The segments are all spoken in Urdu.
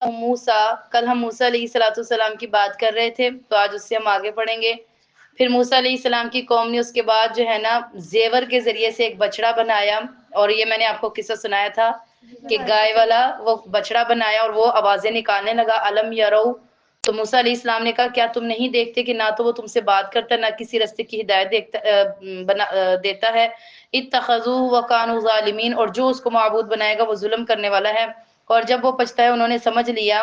موسیٰ، کل ہم موسیٰ علیہ السلام کی بات کر رہے تھے، تو آج اس سے ہم آگے پڑھیں گے۔ پھر موسیٰ علیہ السلام کی قوم نے اس کے بعد جو ہے نا زیور کے ذریعے سے ایک بچڑا بنایا، اور یہ میں نے آپ کو قصہ سنایا تھا کہ گائے والا وہ بچڑا بنایا اور وہ آوازیں نکالنے لگا، علم یرو۔ تو موسیٰ علیہ السلام نے کہا کیا تم نہیں دیکھتے کہ نہ تو وہ تم سے بات کرتا نہ کسی رستے کی ہدایت دیتا ہے، اتخذوہ وکانوا ظالمین، اور جو اس کو معبود بنائے گا وہ ظلم کرنے والا ہے۔ اور جب وہ پچھتا ہے انہوں نے سمجھ لیا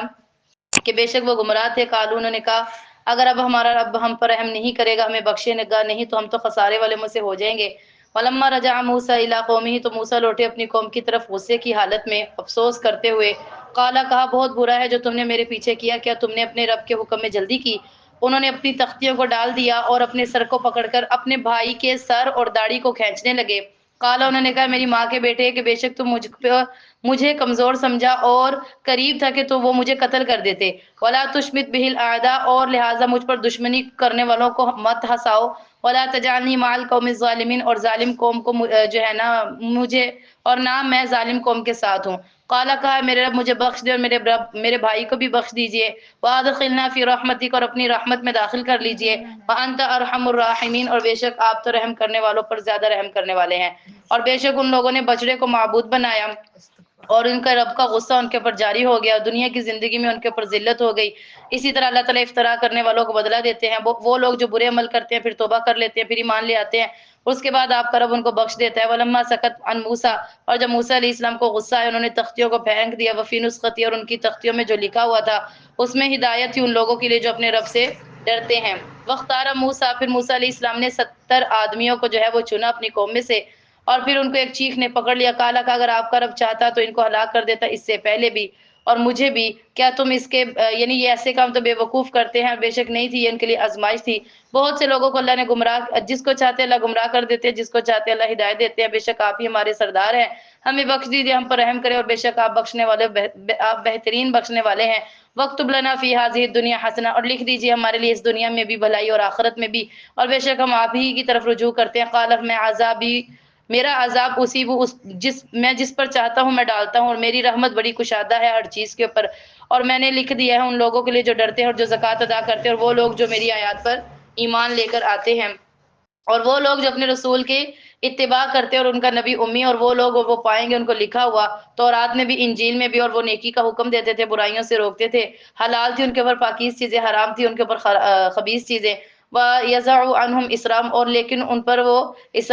کہ بے شک وہ گمراہ تھے، قالوا، انہوں نے کہا اگر اب ہمارا رب ہم پر رحم نہیں کرے گا، ہمیں بخشے گا نہیں، تو ہم تو خسارے والے میں سے ہو جائیں گے۔ وَلَمَّا رَجَعَ مُوسَىٰ إِلَىٰ قَوْمِهِ، تو موسیٰ لوٹے اپنی قوم کی طرف غصے کی حالت میں، افسوس کرتے ہوئے، قالا، کہا بہت برا ہے جو تم نے میرے پیچھے کیا، کیا تم نے اپنے رب کے حکم میں جلدی کی؟ انہوں نے اپنی تختیوں کو ڈال دیا اور اپنے سر کو پکڑ کر اپنے بھائی کے سر اور داڑھی کو کھینچنے لگے۔ قالا، انہوں نے کہا میری ماں کے بیٹے کہ بے شک تم مجھے کمزور سمجھا اور قریب تھا کہ تو وہ مجھے قتل کر دیتے۔ ولا تشمت بہ الاعداء، اور لہٰذا مجھ پر دشمنی کرنے والوں کو مت ہنساؤ۔ ولا تجعلنی مع القوم الظالمین، اور ظالم قوم کو جو ہے نا مجھے، اور نہ میں ظالم قوم کے ساتھ ہوں۔ قالا، کہا میرے رب مجھے بخش دے اور میرے بھائی کو بھی بخش دیجئے۔ وادخلنا فی رحمتک، اور اپنی رحمت میں داخل کر لیجئے۔ وانت ارحم الراحمین، اور بے شک آپ تو رحم کرنے والوں پر زیادہ رحم کرنے والے ہیں۔ اور بے شک ان لوگوں نے بچڑے کو معبود بنایا اور ان کا رب کا غصہ ان کے اوپر جاری ہو گیا، دنیا کی زندگی میں ان کے اوپر ذلت ہو گئی۔ اسی طرح اللہ تعالیٰ افطرا کرنے والوں کو بدلہ دیتے ہیں، وہ لوگ جو برے عمل کرتے ہیں پھر توبہ کر لیتے ہیں، پھر ایمان لے آتے ہیں، اس کے بعد آپ کا رب ان کو بخش دیتا ہے۔ وَلَمَّا سَكَتَ عَن مُوسَىٰ، اور جب موسیٰ علیہ السلام کو غصہ آیا انہوں نے تختیوں کو پھینک دیا، وَفِي نُسْخَتِهِ، اور ان کی تختیوں میں جو لکھا ہوا تھا اس میں ہدایت تھی ان لوگوں کے لیے جو اپنے رب سے ڈرتے ہیں۔ وَاخْتَارَ مُوسَىٰ، پھر موسیٰ علیہ السلام نے 70 آدمیوں کو جو ہے وہ چنا اپنی قوم میں سے، اور پھر ان کو ایک چیخ نے پکڑ لیا، کالا، کہ اگر آپ کا رب چاہتا تو ان کو ہلاک کر دیتا اس سے پہلے بھی اور مجھے بھی، کیا تم اس کے یعنی یہ ایسے کام تو بے وقوف کرتے ہیں، بے شک نہیں تھی یہ ان کے لیے آزمائش تھی۔ بہت سے لوگوں کو اللہ نے گمراہ، جس کو چاہتے اللہ گمراہ کر دیتے ہیں، جس کو چاہتے اللہ ہدایت دیتے ہیں۔ بے شک آپ ہی ہمارے سردار ہیں، ہمیں بخش دیجیے، ہم پر رحم کرے، اور بے شک آپ بخشنے والے، آپ بہترین بخشنے والے ہیں۔ وَاكْتُبْ لَنَا فِي هَٰذِهِ الدُّنْيَا حَسَنَةً، اور لکھ دیجیے ہمارے لیے اس دنیا میں بھی بھلائی اور آخرت میں بھی، اور بے شک ہم آپ ہی کی طرف رجوع کرتے ہیں۔ قَالَ میں عذابی، میرا عذاب اصیب جس پر چاہتا ہوں میں ڈالتا ہوں، اور میری رحمت بڑی کشادہ ہے ہر چیز کے اوپر۔ اور میں نے لکھ دیا ہے ان لوگوں کے لیے جو ڈرتے ہیں اور جو زکوٰۃ ادا کرتے ہیں، اور وہ لوگ جو میری آیات پر ایمان لے کر آتے ہیں، اور وہ لوگ جو اپنے رسول کے اتباع کرتے ہیں اور ان کا نبی امی، اور وہ لوگ وہ پائیں گے ان کو لکھا ہوا تورات میں بھی انجیل میں بھی، اور وہ نیکی کا حکم دیتے تھے، برائیوں سے روکتے تھے، حلال تھی ان کے اوپر پاکیز چیزیں، حرام تھی ان کے اوپر خبیث چیزیں۔ وَيَضَعُ عَنْهُمْ إِصْرَارًا، اور لیکن ان پر وہ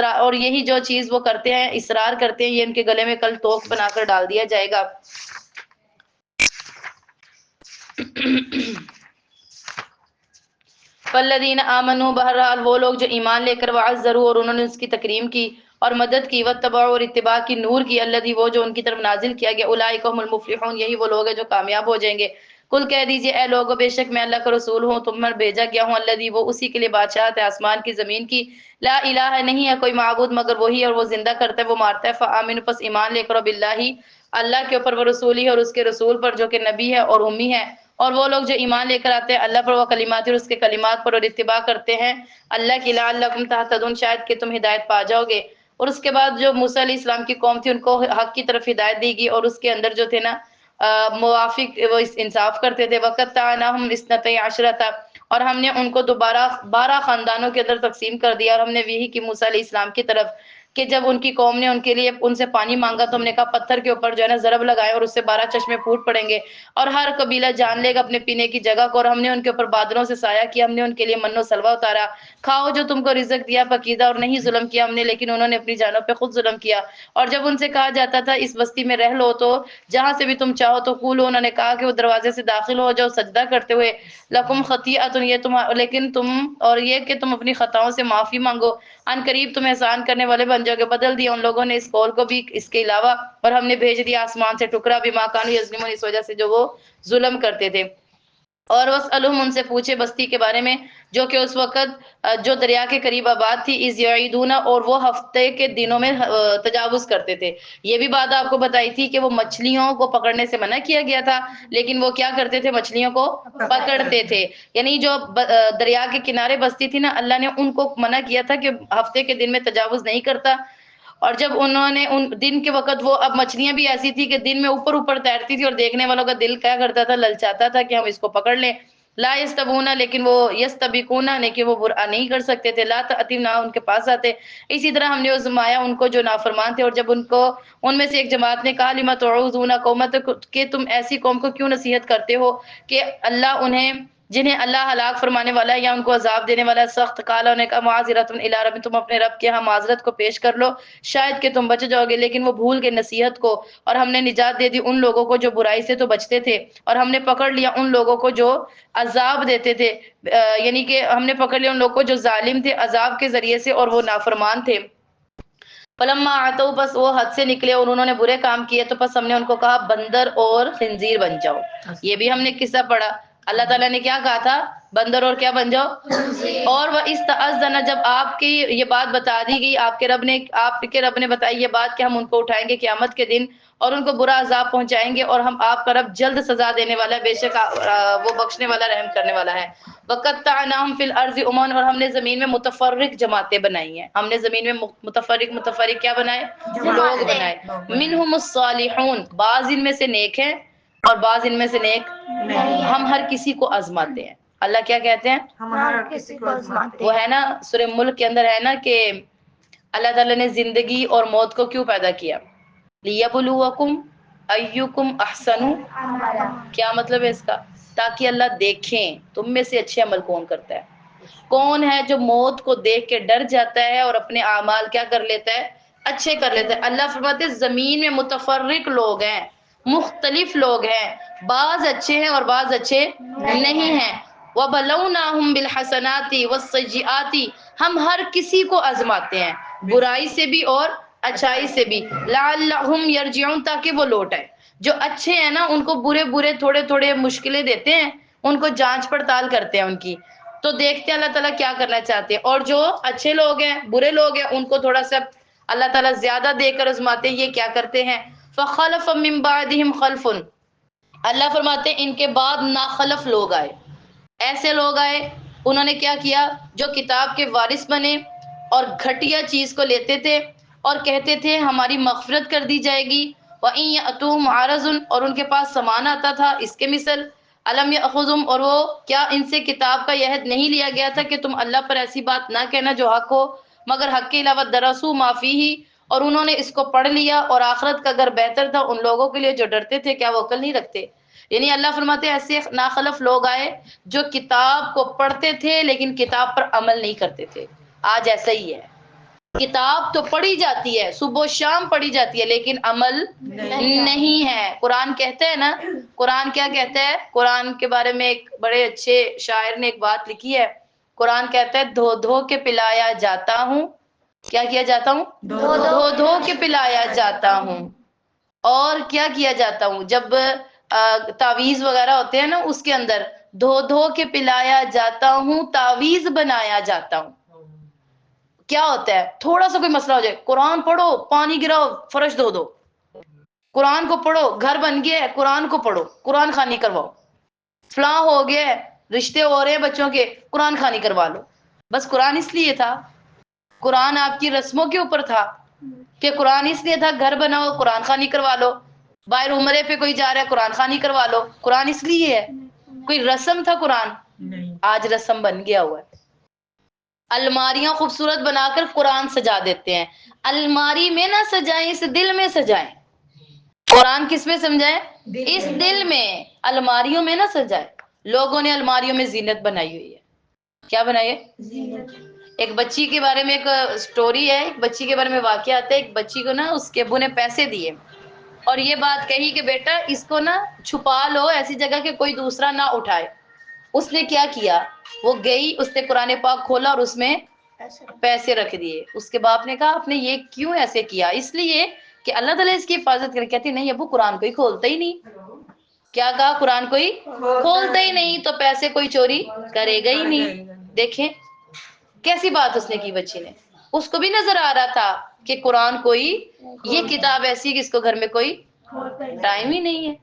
اور یہی جو چیز وہ کرتے ہیں اصرار کرتے ہیں، یہ ان کے گلے میں کل توق بنا کر ڈال دیا جائے گا۔ فالذین آمنوا، بہرحال وہ لوگ جو ایمان لے کر، وعزروا، اور انہوں نے اس کی تکریم کی اور مدد کی، واتبعوا، اور اتباع کی، نور کی، الذی، وہ جو ان کی طرف نازل کیا گیا، اولئک هم المفلحون، یہی وہ لوگ ہیں جو کامیاب ہو جائیں گے۔ کل کہہ دیجئے اے لوگو، بے شک میں اللہ کا رسول ہوں، تم پر بھیجا گیا ہوں، الذی، وہ اسی کے لیے بادشاہت ہے آسمان کی زمین کی، لا الہ، نہیں ہے کوئی معبود مگر وہی، اور وہ زندہ کرتا ہے وہ مارتا ہے۔ فآمنوا، پس ایمان لے کرو، باللہ، اللہ کے اوپر، وہ رسولی، اور اس کے رسول پر جو کہ نبی ہے اور امی ہے، اور وہ لوگ جو ایمان لے کر آتے ہیں اللہ پر، وہ کلمات اور اس کے کلمات پر، اور اتباع کرتے ہیں اللہ کی، لعلکم تہتدون، شاید کہ تم ہدایت پا جاؤ گے۔ اور اس کے بعد جو موسیٰ علیہ السلام کی قوم تھی ان کو حق کی طرف ہدایت دی گئی، اور اس کے اندر جو تھے نا موافق، وہ انصاف کرتے تھے۔ وَقَطَّعْنَاهُمْ اثْنَتَيْ عَشْرَةً، اور ہم نے ان کو دوبارہ 12 خاندانوں کے اندر تقسیم کر دیا، اور ہم نے وحی کی موسیٰ علیہ السلام کی طرف کہ جب ان کی قوم نے ان کے لیے ان سے پانی مانگا تو ہم نے کہا پتھر کے اوپر جو ہے نا ضرب لگائے اور اس سے 12 چشمے پھوٹ پڑیں گے، اور ہر قبیلہ جان لے گا اپنے پینے کی جگہ کو، اور ہم نے ان کے اوپر بادلوں سے سایہ کیا، ہم نے ان کے لیے من و سلوہ اتارا، کھاؤ جو تم کو رزق دیا پکیزہ، اور نہیں ظلم کیا ہم نے، لیکن انہوں نے اپنی جانوں پہ خود ظلم کیا۔ اور جب ان سے کہا جاتا تھا اس بستی میں رہ لو تو جہاں سے بھی تم چاہو تو قولوا، انہوں نے کہا کہ وہ دروازے سے داخل ہو جاؤ سجدہ کرتے ہوئے، لکم خطیئۃ، یہ لیکن تم، اور یہ کہ تم اپنی خطاؤں سے معافی مانگو، ان قریب تم احسان کرنے والے بن جاؤ گے۔ بدل دیا ان لوگوں نے اس قول کو بھی اس کے علاوہ، اور ہم نے بھیج دیا آسمان سے ٹکڑا، بما کانوا یظلمون، اس وجہ سے جو وہ ظلم کرتے تھے۔ اور وَاسْأَلْهُمْ، ان سے پوچھے بستی کے بارے میں جو کہ اس وقت جو دریا کے قریب آباد تھی، اِذْ یعیدون، اور وہ ہفتے کے دنوں میں تجاوز کرتے تھے۔ یہ بھی بات آپ کو بتائی تھی کہ وہ مچھلیوں کو پکڑنے سے منع کیا گیا تھا، لیکن وہ کیا کرتے تھے، مچھلیوں کو پکڑتے تھے۔ یعنی جو دریا کے کنارے بستی تھی نا، اللہ نے ان کو منع کیا تھا کہ ہفتے کے دن میں تجاوز نہیں کرتا، اور جب انہوں نے ان دن کے وقت وہ اب مچھلیاں بھی ایسی تھی کہ دن میں اوپر اوپر تیرتی تھی اور دیکھنے والوں کا دل کیا کرتا تھا، للچاتا تھا کہ ہم اس کو پکڑ لیں. لا یستبون لیکن وہ یستبقون لیکن وہ برا نہیں کر سکتے تھے. لا تأتیم نہ ان کے پاس آتے. اسی طرح ہم نے آزمایا ان کو جو نافرمان تھے، اور جب ان میں سے ایک جماعت نے کہا لما تعوذون قومت کہ تم ایسی قوم کو کیوں نصیحت کرتے ہو کہ اللہ جنہیں اللہ ہلاک فرمانے والا ہے یا ان کو عذاب دینے والا ہے سخت. قال نے کہا معذرۃ الی رب، تم اپنے رب کے ہاں معذرت کو پیش کر لو، شاید کہ تم بچ جاؤ گے. لیکن وہ بھول گئے نصیحت کو، اور ہم نے نجات دے دی ان لوگوں کو جو برائی سے تو بچتے تھے، اور ہم نے پکڑ لیا ان لوگوں کو جو عذاب دیتے تھے، یعنی کہ ہم نے پکڑ لیا ان لوگوں کو جو ظالم تھے عذاب کے ذریعے سے اور وہ نافرمان تھے. فلما آتوا، بس وہ حد سے نکلے اور انہوں نے برے کام کیے تو پس ہم نے ان کو کہا بندر اور خنزیر بن جاؤ. یہ بھی ہم نے قصہ پڑھا. اللہ تعالیٰ نے کیا کہا تھا؟ بندر اور کیا بن جاؤ. اور وہ استأذن، جب آپ کی یہ بات بتا دی گئی، آپ کے رب نے بتائی یہ بات کہ ہم ان کو اٹھائیں گے قیامت کے دن اور ان کو برا عذاب پہنچائیں گے، اور ہم آپ کا رب جلد سزا دینے والا ہے، بے شک وہ بخشنے والا رحم کرنے والا ہے. وَقَطَّعْنَاهُمْ فِي الْأَرْضِ أُمَمًا، اور ہم نے زمین میں متفرق جماعتیں بنائی ہیں. ہم نے زمین میں متفرق کیا بنائے؟ لوگ بنائے. منہم الصالحون، بعض ان میں سے نیک ہیں اور بعض ان میں سے نیک نہیں. ہم ہر کسی کو آزماتے ہیں. اللہ کیا کہتے ہیں؟ ہم ہر کسی کو آزماتے ہیں. وہ ہے نا سورہ ملک کے اندر ہے نا کہ اللہ تعالیٰ نے زندگی اور موت کو کیوں پیدا کیا؟ لیبلوکم ایکم احسن. کیا مطلب ہے اس کا؟ تاکہ اللہ دیکھیں تم میں سے اچھے عمل کون کرتا ہے، کون ہے جو موت کو دیکھ کے ڈر جاتا ہے اور اپنے اعمال کیا کر لیتا ہے؟ اچھے کر لیتا ہے. اللہ فرماتے ہیں زمین میں متفرق لوگ ہیں، مختلف لوگ ہیں، بعض اچھے ہیں اور بعض اچھے نہیں ہیں. وَبَلَوْنَاهُمْ بِالْحَسَنَاتِ وَالسَّيِّئَاتِ، ہم ہر کسی کو آزماتے ہیں، برائی سے بھی اور اچھائی سے بھی. لَعَلَّهُمْ يَرْجِعُونَ، تاکہ وہ لوٹ آئے. جو اچھے ہیں نا ان کو برے تھوڑے مشکلیں دیتے ہیں، ان کو جانچ پڑتال کرتے ہیں ان کی، تو دیکھتے ہیں اللہ تعالیٰ کیا کرنا چاہتے ہیں. اور جو اچھے لوگ ہیں برے لوگ ہیں ان کو تھوڑا سا اللہ تعالیٰ زیادہ دے کر آزماتے ہیں. یہ کیا کرتے ہیں؟ فَخَلَفَ مِن بَعْدِهِمْ خَلْفٌ، اللہ فرماتے ہیں ان کے بعد ناخلف لوگ آئے، ایسے لوگ آئے انہوں نے کیا کیا؟ جو کتاب کے وارث بنے اور گھٹیا چیز کو لیتے تھے اور کہتے تھے ہماری مغفرت کر دی جائے گی. وَإِن يَأْتُوهُمْ عَرَضٌ، اور ان کے پاس سامان آتا تھا اس کے مثل. الم یأخذہم، اور وہ کیا ان سے کتاب کا یہ عہد نہیں لیا گیا تھا کہ تم اللہ پر ایسی بات نہ کہنا جو حق ہو مگر حق کے علاوہ. درسوا ما فیہ، اور انہوں نے اس کو پڑھ لیا اور آخرت کا گھر بہتر تھا ان لوگوں کے لیے جو ڈرتے تھے. کیا وہ عقل نہیں رکھتے؟ یعنی اللہ فرماتے ہیں ایسے ناخلف لوگ آئے جو کتاب کو پڑھتے تھے لیکن کتاب پر عمل نہیں کرتے تھے. آج ایسا ہی ہے، کتاب تو پڑھی جاتی ہے، صبح و شام پڑھی جاتی ہے لیکن عمل نہیں ہے. قرآن کہتا ہے نا، قرآن کیا کہتا ہے؟ قرآن کے بارے میں ایک بڑے اچھے شاعر نے ایک بات لکھی ہے. قرآن کہتا ہے دھو دھو کے پلایا جاتا ہوں. کیا کیا جاتا ہوں؟ دھو دھو کے پلایا جاتا ہوں. اور کیا کیا جاتا ہوں؟ جب تعویذ وغیرہ ہوتے ہیں نا اس کے اندر دھو دھو کے پلایا جاتا ہوں، تعویذ بنایا جاتا ہوں. کیا ہوتا ہے؟ تھوڑا سا کوئی مسئلہ ہو جائے قرآن پڑھو، پانی گراؤ، فرش دھو دو. قرآن کو پڑھو، گھر بن گیا ہے قرآن کو پڑھو، قرآن خوانی کرواؤ. فلاں ہو گیا ہے، رشتے ہو رہے ہیں بچوں کے، قرآن خوانی کروا لو. بس قرآن اس لیے تھا، قرآن آپ کی رسموں کے اوپر تھا کہ قرآن اس لیے تھا گھر بناؤ قرآن خوانی کروا لو. باہر عمرے پہ کوئی جا رہا ہے قرآن خوانی کروا لو. قرآن اس لیے ہے، کوئی رسم تھا قرآن؟ آج رسم بن گیا ہوا ہے. الماریاں خوبصورت بنا کر قرآن سجا دیتے ہیں. الماری میں نہ سجائیں، اس دل میں سجائیں. قرآن کس میں سمجھائیں؟ اس دل میں. الماریوں میں نہ سجائیں. لوگوں نے الماریوں میں زینت بنائی ہوئی ہے. کیا بنائی ہے؟ زینت. ایک بچی کے بارے میں ایک سٹوری ہے، ایک بچی کے بارے میں واقعہ آتا ہے. ایک بچی کو نا اس کے ابو نے پیسے دیے اور یہ بات کہی کہ بیٹا اس کو نا چھپا لو ایسی جگہ کہ کوئی دوسرا نہ اٹھائے. اس نے کیا کیا؟ وہ گئی، اس نے قرآن پاک کھولا اور اس میں پیسے رکھ دیے. اس کے باپ نے کہا آپ نے یہ کیوں ایسے کیا؟ اس لیے کہ اللہ تعالیٰ اس کی حفاظت کرے. کہتی نہیں ابو قرآن کوئی کھولتا ہی نہیں. کیا کہا؟ قرآن کوئی کھولتا ہی نہیں تو پیسے کوئی چوری کرے گا ہی نہیں. دیکھیں کیسی بات اس نے کی بچی نے. اس کو بھی نظر آ رہا تھا کہ قرآن کوئی، یہ کتاب ایسی کہ اس کو گھر میں کوئی ٹائم ہی نہیں ہے.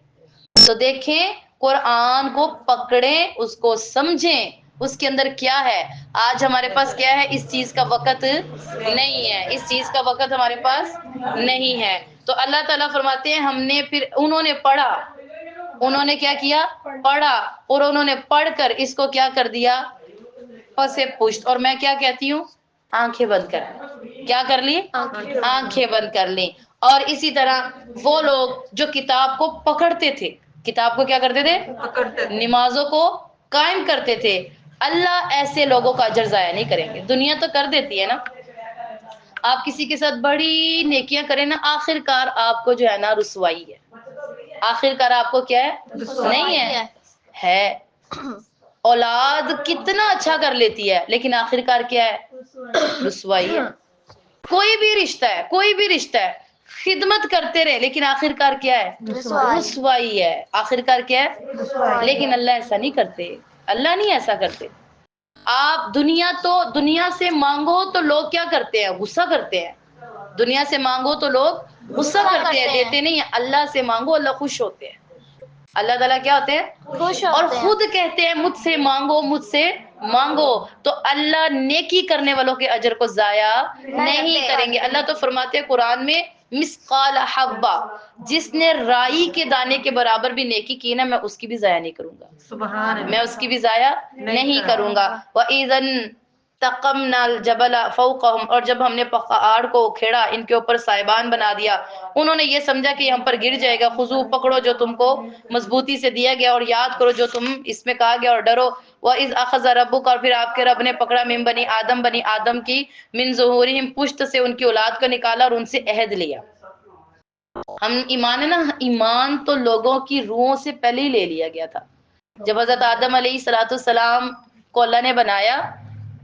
تو دیکھیں قرآن کو پکڑیں، اس کو سمجھیں اس کے اندر کیا ہے. آج ہمارے پاس کیا ہے, اس چیز کا وقت نہیں ہے, اس چیز کا وقت ہمارے پاس نہیں ہے. تو اللہ تعالیٰ فرماتے ہیں ہم نے پھر انہوں نے پڑھا, انہوں نے کیا کیا, پڑھا, اور انہوں نے پڑھ کر اس کو کیا کر دیا, پسے پشت. اور میں کیا کہتی ہوں, آنکھیں بند کر لی. کیا کر لی, آنکھیں بند کر لی. اور اسی طرح وہ لوگ جو کتاب کو پکڑتے تھے, کتاب کو کیا کرتے تھے, نمازوں کو قائم کرتے تھے, اللہ ایسے لوگوں کا اجر ضائع نہیں کریں گے. دنیا تو کر دیتی ہے نا, آپ کسی کے ساتھ بڑی نیکیاں کریں نا, آخر کار آپ کو جو ہے نا رسوائی ہے. آخر کار آپ کو کیا ہے, نہیں ہے. اولاد کتنا اچھا کر لیتی ہے لیکن آخر کار کیا ہے, رسوائی ہے. کوئی بھی رشتہ ہے, کوئی بھی رشتہ ہے, خدمت کرتے رہے لیکن آخر کار کیا ہے, رسوائی ہے. آخر کار کیا ہے, لیکن اللہ ایسا نہیں کرتے, اللہ نہیں ایسا کرتے. آپ دنیا سے مانگو تو لوگ کیا کرتے ہیں, غصہ کرتے ہیں. دنیا سے مانگو تو لوگ غصہ کرتے ہیں, دیتے نہیں ہیں. اللہ سے مانگو, اللہ خوش ہوتے ہیں. اللہ تعالیٰ کیا ہوتے ہیں, اور خود کہتے ہیں مجھ سے مانگو, مجھ سے مانگو. تو اللہ نیکی کرنے والوں کے اجر کو ضائع نہیں کریں گے. اللہ تو فرماتے ہیں قرآن میں, مثقال حبہ, جس نے رائی کے دانے کے برابر بھی نیکی کی نا, میں اس کی بھی ضائع نہیں کروں گا. سبحان اللہ. میں اس کی بھی ضائع نہیں کروں گا. وَإِذًا تَقَمْنَا الْجَبَلَ فَوْقَهُمْ, اور جب ہم نے پہاڑ کو کھیڑا, ان کے اوپر سائبان بنا دیا. انہوں نے یہ سمجھا کہ ہم پر گر جائے گا. خذو, پکڑو جو تم کو مضبوطی سے دیا گیا, اور یاد کرو جو تم اس میں کہا گیا, اور ڈرو. وَإِذْ أَخَذَ رَبُّكَ, اور پھر آپ کے رب نے پکڑا, من بنی آدم کی, من ظہورہم, پشت سے ان کی اولاد کو نکالا اور ان سے عہد لیا. ہم ایمان ہے نا, ایمان تو لوگوں کی روحوں سے پہلے ہی لے لیا گیا تھا. جب حضرت آدم علیہ السلام کو اللہ نے بنایا,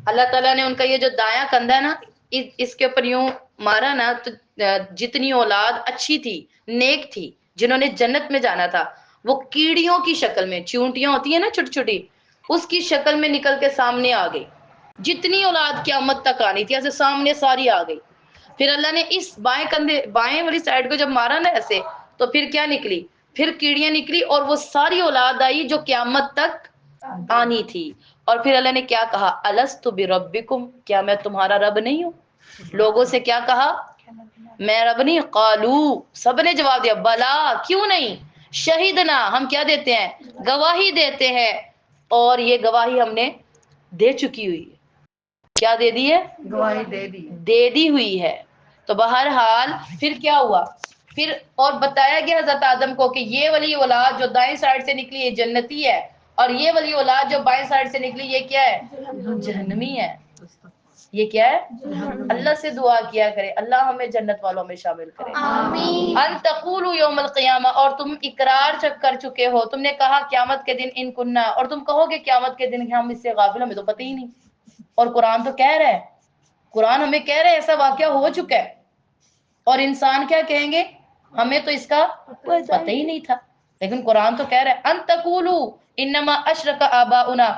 اللہ تعالیٰ نے ان کا یہ جو دایاں کندھا ہے نا, اس کے اوپر یوں مارا نا, تو جتنی اولاد اچھی تھی, نیک تھی, جنہوں نے جنت میں جانا تھا, وہ کیڑیوں کی شکل میں, چیونٹیاں ہوتی ہیں نا چھوٹی چھوٹی, اس کی شکل میں نکل کے سامنے آ گئی. جتنی اولاد قیامت تک آنی تھی ایسے سامنے ساری آ گئی. پھر اللہ نے اس بائیں کندھے, بائیں والی سائڈ کو جب مارا نا ایسے, تو پھر کیا نکلی, پھر کیڑیاں نکلی, اور وہ ساری اولاد آئی جو قیامت تک آنی تھی. اور پھر اللہ نے کیا کہا, الست بربکم, کیا میں تمہارا رب نہیں ہوں. لوگوں سے کیا کہا, میں رب نہیں. قالو, سب نے جواب دیا, بلا, کیوں نہیں, شہیدنا, ہم کیا دیتے ہیں, گواہی دیتے ہیں. اور یہ گواہی ہم نے دے چکی ہوئی ہے. کیا دے دی ہے, گواہی دے دی ہوئی ہے. تو بہرحال پھر کیا ہوا, پھر اور بتایا گیا حضرت آدم کو کہ یہ والی اولاد جو دائیں سائڈ سے نکلی یہ جنتی ہے, اور یہ والی اولاد جو بائیں سائڈ سے نکلی یہ کیا ہے, جہنمی ہے. یہ کیا ہے, اللہ سے دعا کیا کرے, اللہ ہمیں جنت والوں میں شامل کرے. آمین. ان تقولوا یوم القیامہ, اور تم اقرار کر چکے ہو, تم نے کہا قیامت کے دن, ان کننا, اور تم کہو گے قیامت کے دن ہم اس سے غافل, ہمیں تو پتہ ہی نہیں. اور قرآن تو کہہ رہا ہے, قرآن ہمیں کہہ رہے ہیں ایسا واقعہ ہو چکا ہے. اور انسان کیا کہیں گے, ہمیں تو اس کا پتہ ہی نہیں تھا. لیکن قرآن تو کہہ رہا ہے, ان تقولوا انما اشرک آباؤنا,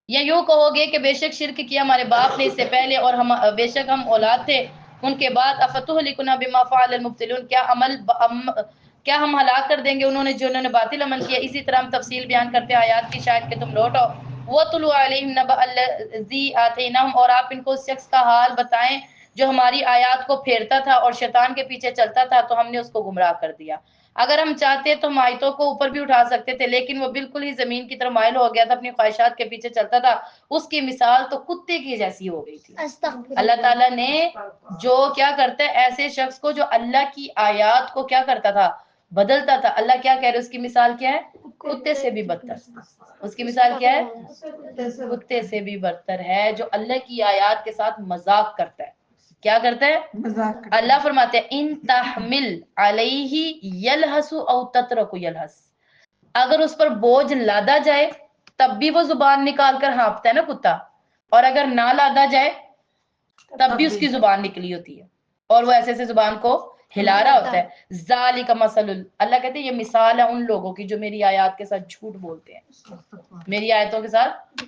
یا یوں کہو گے کہ بے شک شرک کیا ہمارے باپ نے اس سے پہلے, اور ہم بے شک ہم اولاد تھے ان کے بعد. افتہلکنا بما فعل المبطلون, کیا ہم ہلاک کر دیں گے جنہوں نے باطل عمل کیا. اسی طرح ہم تفصیل بیان کرتے ہیں آیات کی, شاید کہ تم لوٹ آؤ. وَاتْلُ عَلَيْهِمْ نَبَأَ الَّذِي آتَيْنَاهُ, اور آپ ان کو اس شخص کا حال بتائیں جو ہماری آیات کو پھیرتا تھا اور شیطان کے پیچھے چلتا تھا, تو ہم نے اس کو گمراہ کر دیا. اگر ہم چاہتے تو ہم آیتوں کو اوپر بھی اٹھا سکتے تھے, لیکن وہ بالکل ہی زمین کی طرف مائل ہو گیا تھا, اپنی خواہشات کے پیچھے چلتا تھا. اس کی مثال تو کتے کی جیسی ہو گئی تھی. اللہ تعالیٰ نے جو کیا کرتا ہے ایسے شخص کو جو اللہ کی آیات کو کیا کرتا تھا, بدلتا تھا, اللہ کیا کہہ رہے, اس کی مثال کیا ہے, کتے سے بھی بدتر. اس کی مثال کیا ہے, کتے سے بھی بدتر ہے, جو اللہ کی آیات کے ساتھ مذاق کرتا ہے. کیا کرتا ہے, اللہ فرماتے ہیں, ان تحمل علیہ یلہس او تترک یلہس, اگر اس پر بوجھ لادا جائے تب بھی وہ زبان نکال کر ہانپتا ہے نا کتا, اور اگر نہ لادا جائے تب بھی اس کی زبان نکلی ہوتی ہے, اور وہ ایسے ایسے زبان کو ہلا رہا ہوتا ہے. ذالک مثل, اللہ کہتے ہیں یہ مثال ہے ان لوگوں کی جو میری آیات کے ساتھ جھوٹ بولتے ہیں. میری آیتوں کے ساتھ